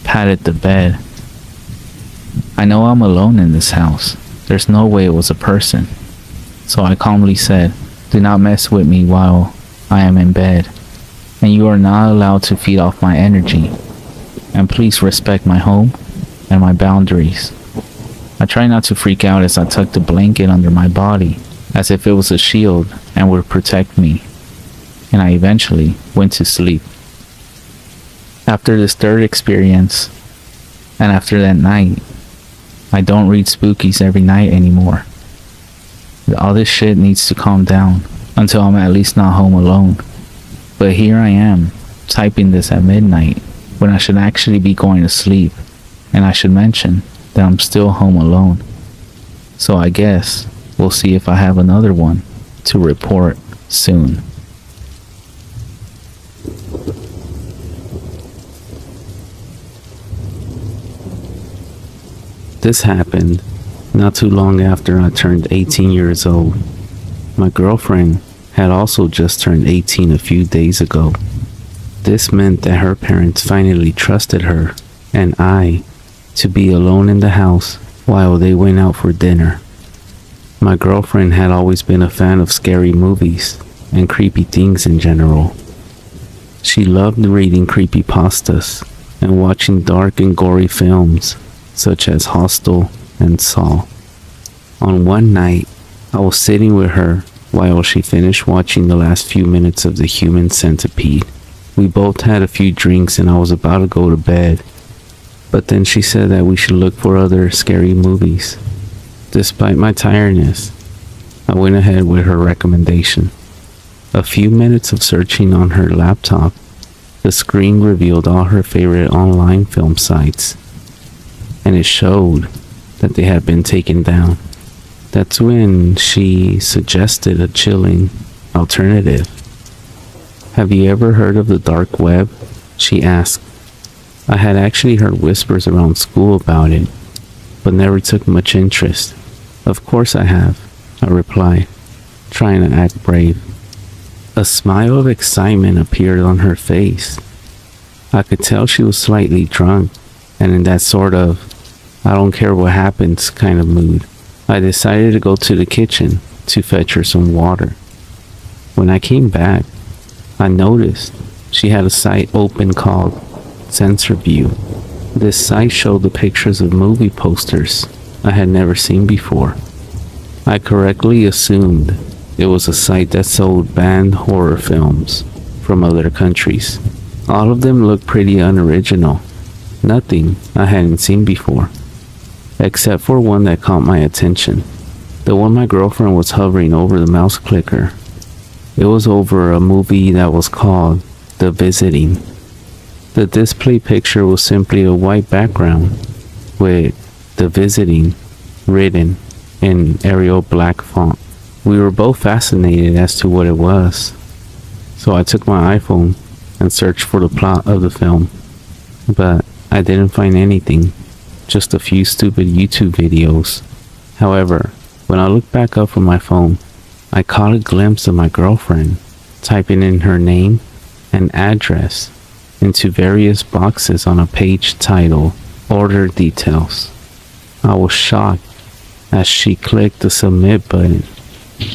Speaker 1: patted the bed. I know I'm alone in this house. There's no way it was a person. So I calmly said, "Do not mess with me while I am in bed, and you are not allowed to feed off my energy. And please respect my home and my boundaries." I try not to freak out as I tuck the blanket under my body, as if it was a shield and would protect me. And I eventually went to sleep. After this third experience, and after that night, I don't read spookies every night anymore. All this shit needs to calm down until I'm at least not home alone. But here I am, typing this at midnight, when I should actually be going to sleep, and I should mention that I'm still home alone. So I guess we'll see if I have another one to report soon. This happened not too long after I turned 18 years old. My girlfriend had also just turned 18 a few days ago. This meant that her parents finally trusted her and I to be alone in the house while they went out for dinner. My girlfriend had always been a fan of scary movies and creepy things in general. She loved reading creepypastas and watching dark and gory films such as Hostel and Saw. On one night, I was sitting with her while she finished watching the last few minutes of The Human Centipede. We both had a few drinks and I was about to go to bed, but then she said that we should look for other scary movies. Despite my tiredness, I went ahead with her recommendation. A few minutes of searching on her laptop, the screen revealed all her favorite online film sites, and it showed that they had been taken down. That's when she suggested a chilling alternative. "Have you ever heard of the dark web?" she asked. I had actually heard whispers around school about it, but never took much interest. "Of course I have," I replied, trying to act brave. A smile of excitement appeared on her face. I could tell she was slightly drunk, and in that sort of "I don't care what happens" kind of mood. I decided to go to the kitchen to fetch her some water. When I came back, I noticed she had a site open called Sensor View. This site showed the pictures of movie posters I had never seen before. I correctly assumed it was a site that sold banned horror films from other countries. All of them looked pretty unoriginal, nothing I hadn't seen before, except for one that caught my attention. The one my girlfriend was hovering over the mouse clicker. It was over a movie that was called The Visiting. The display picture was simply a white background with The Visiting written in Arial black font. We were both fascinated as to what it was, so I took my iPhone and searched for the plot of the film, but I didn't find anything, just a few stupid YouTube videos. However, when I looked back up from my phone, I caught a glimpse of my girlfriend typing in her name and address into various boxes on a page titled Order Details. I was shocked as she clicked the submit button.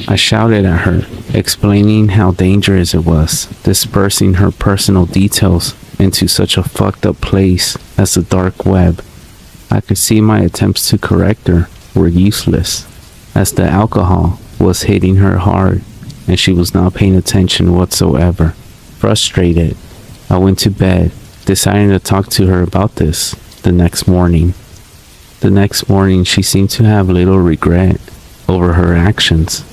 Speaker 1: I shouted at her, explaining how dangerous it was, dispersing her personal details into such a fucked up place as the dark web. I could see my attempts to correct her were useless, as the alcohol was hitting her hard and she was not paying attention whatsoever. Frustrated, I went to bed, deciding to talk to her about this the next morning. The next morning, she seemed to have little regret over her actions.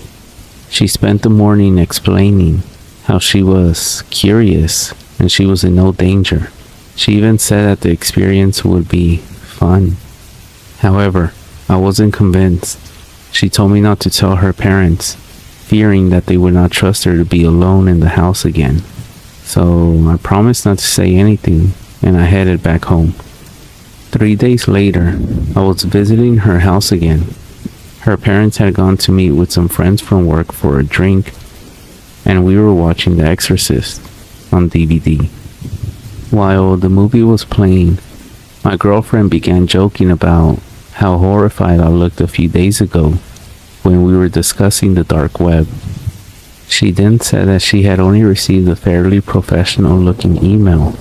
Speaker 1: She spent the morning explaining how she was curious and she was in no danger. She even said that the experience would be fun. However, I wasn't convinced. She told me not to tell her parents, fearing that they would not trust her to be alone in the house again. So I promised not to say anything and I headed back home. 3 days later, I was visiting her house again. Her parents had gone to meet with some friends from work for a drink, and we were watching The Exorcist on DVD. While the movie was playing, my girlfriend began joking about how horrified I looked a few days ago when we were discussing the dark web. She then said that she had only received a fairly professional looking email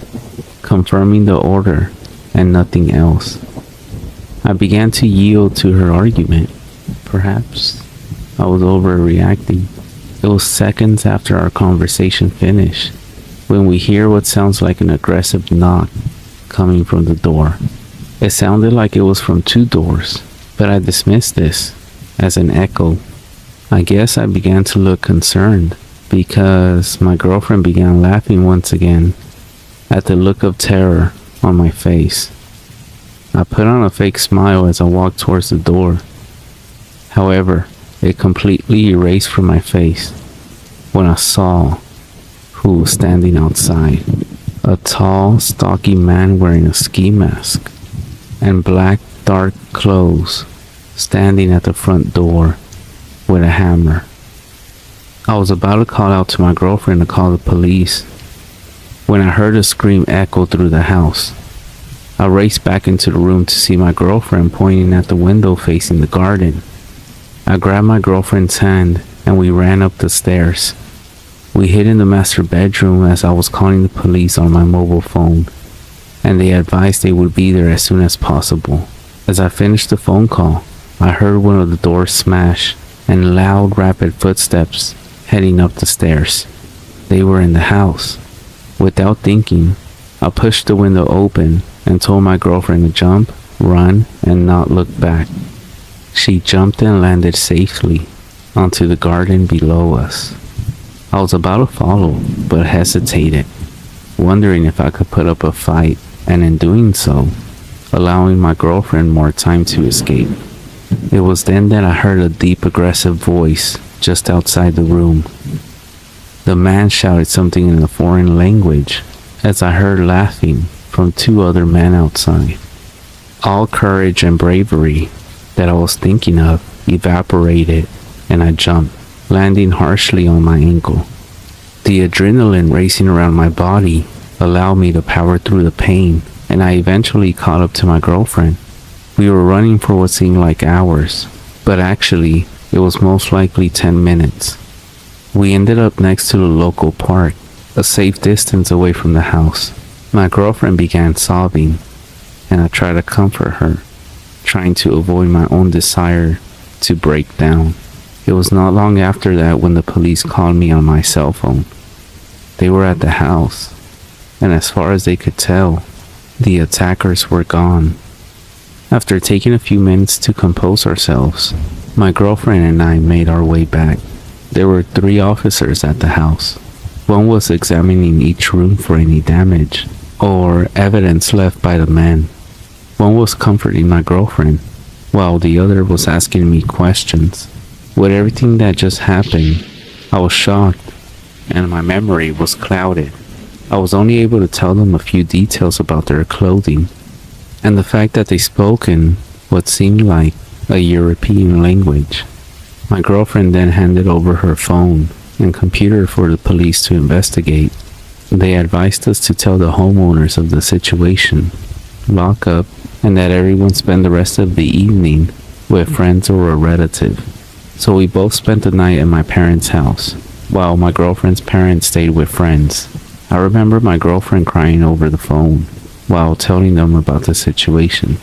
Speaker 1: confirming the order and nothing else. I began to yield to her argument. Perhaps I was overreacting. It was seconds after our conversation finished when we hear what sounds like an aggressive knock coming from the door. It sounded like it was from 2 doors, but I dismissed this as an echo. I guess I began to look concerned because my girlfriend began laughing once again at the look of terror on my face. I put on a fake smile as I walked towards the door. However, it completely erased from my face when I saw who was standing outside. A tall, stocky man wearing a ski mask and black, dark clothes, standing at the front door with a hammer. I was about to call out to my girlfriend to call the police when I heard a scream echo through the house. I raced back into the room to see my girlfriend pointing at the window facing the garden. I grabbed my girlfriend's hand and we ran up the stairs. We hid in the master bedroom as I was calling the police on my mobile phone, and they advised they would be there as soon as possible. As I finished the phone call, I heard one of the doors smash and loud, rapid footsteps heading up the stairs. They were in the house. Without thinking, I pushed the window open and told my girlfriend to jump, run, and not look back. She jumped and landed safely onto the garden below us. I was about to follow, but hesitated, wondering if I could put up a fight, and in doing so, allowing my girlfriend more time to escape. It was then that I heard a deep, aggressive voice just outside the room. The man shouted something in a foreign language as I heard laughing from 2 other men outside. All courage and bravery that I was thinking of evaporated, and I jumped, landing harshly on my ankle. The adrenaline racing around my body allowed me to power through the pain, and I eventually caught up to my girlfriend. We were running for what seemed like hours, but actually, it was most likely 10 minutes. We ended up next to the local park, a safe distance away from the house. My girlfriend began sobbing, and I tried to comfort her, trying to avoid my own desire to break down. It was not long after that when the police called me on my cell phone. They were at the house, and as far as they could tell, the attackers were gone. After taking a few minutes to compose ourselves, my girlfriend and I made our way back. There were 3 officers at the house. One was examining each room for any damage or evidence left by the men. One was comforting my girlfriend, while the other was asking me questions. With everything that just happened, I was shocked, and my memory was clouded. I was only able to tell them a few details about their clothing, and the fact that they spoke in what seemed like a European language. My girlfriend then handed over her phone and computer for the police to investigate. They advised us to tell the homeowners of the situation, lock up, and that everyone spend the rest of the evening with friends or a relative. So we both spent the night at my parents' house, while my girlfriend's parents stayed with friends. I remember my girlfriend crying over the phone while telling them about the situation,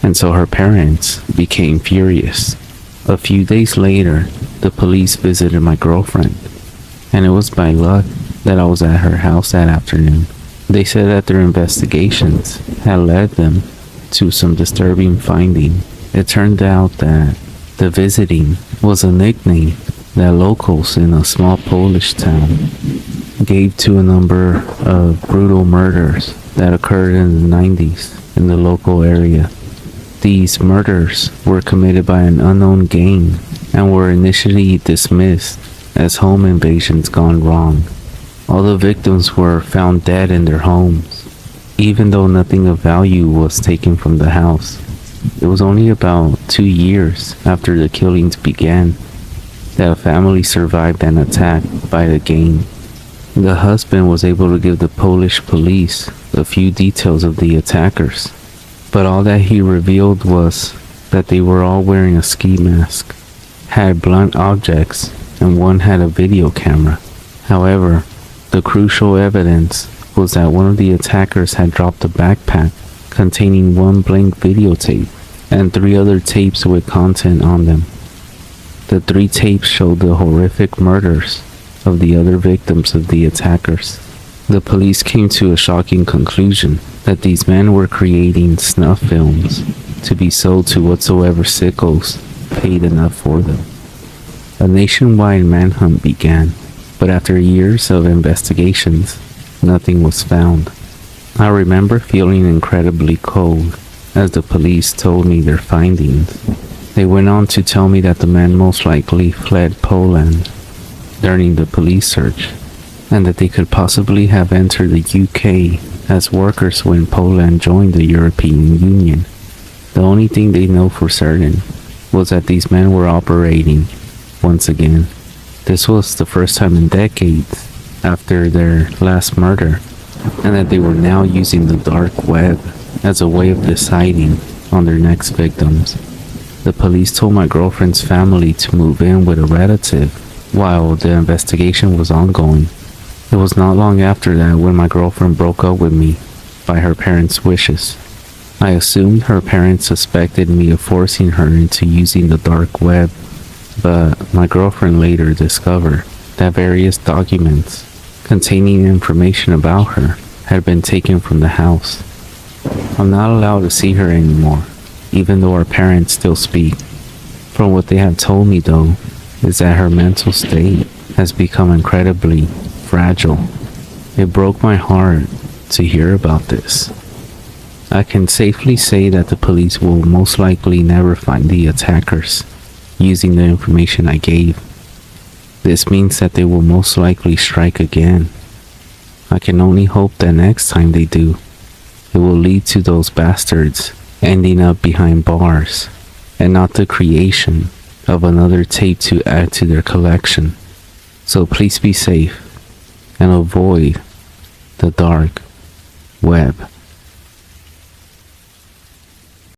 Speaker 1: and so her parents became furious. A few days later, the police visited my girlfriend, and it was by luck that I was at her house that afternoon. They said that their investigations had led them to some disturbing finding. It turned out that the visiting was a nickname that locals in a small Polish town gave to a number of brutal murders that occurred in the 90s in the local area. These murders were committed by an unknown gang and were initially dismissed as home invasions gone wrong. All the victims were found dead in their homes,
Speaker 2: even though nothing of value was taken from the house. It was only about 2 years after the killings began that a family survived an attack by the gang. The husband was able to give the Polish police a few details of the attackers, but all that he revealed was that they were all wearing a ski mask, had blunt objects, and one had a video camera. However, the crucial evidence was that one of the attackers had dropped a backpack containing one blank videotape and 3 other tapes with content on them. The 3 tapes showed the horrific murders of the other victims of the attackers. The police came to a shocking conclusion that these men were creating snuff films to be sold to whatsoever sickos paid enough for them. A nationwide manhunt began, but after years of investigations, nothing was found. I remember feeling incredibly cold as the police told me their findings. They went on to tell me that the men most likely fled Poland during the police search, and that they could possibly have entered the UK as workers when Poland joined the European Union. The only thing they know for certain was that these men were operating once again. This was the first time in decades after their last murder, and that they were now using the dark web as a way of deciding on their next victims. The police told my girlfriend's family to move in with a relative while the investigation was ongoing. It was not long after that when my girlfriend broke up with me by her parents' wishes. I assumed her parents suspected me of forcing her into using the dark web, but my girlfriend later discovered that various documents containing information about her had been taken from the house. I'm not allowed to see her anymore, even though our parents still speak. From what they have told me though, is that her mental state has become incredibly fragile. It broke my heart to hear about this. I can safely say that the police will most likely never find the attackers using the information I gave. This means that they will most likely strike again. I can only hope that next time they do, it will lead to those bastards ending up behind bars and not the creation of another tape to add to their collection. So please be safe and avoid the dark web.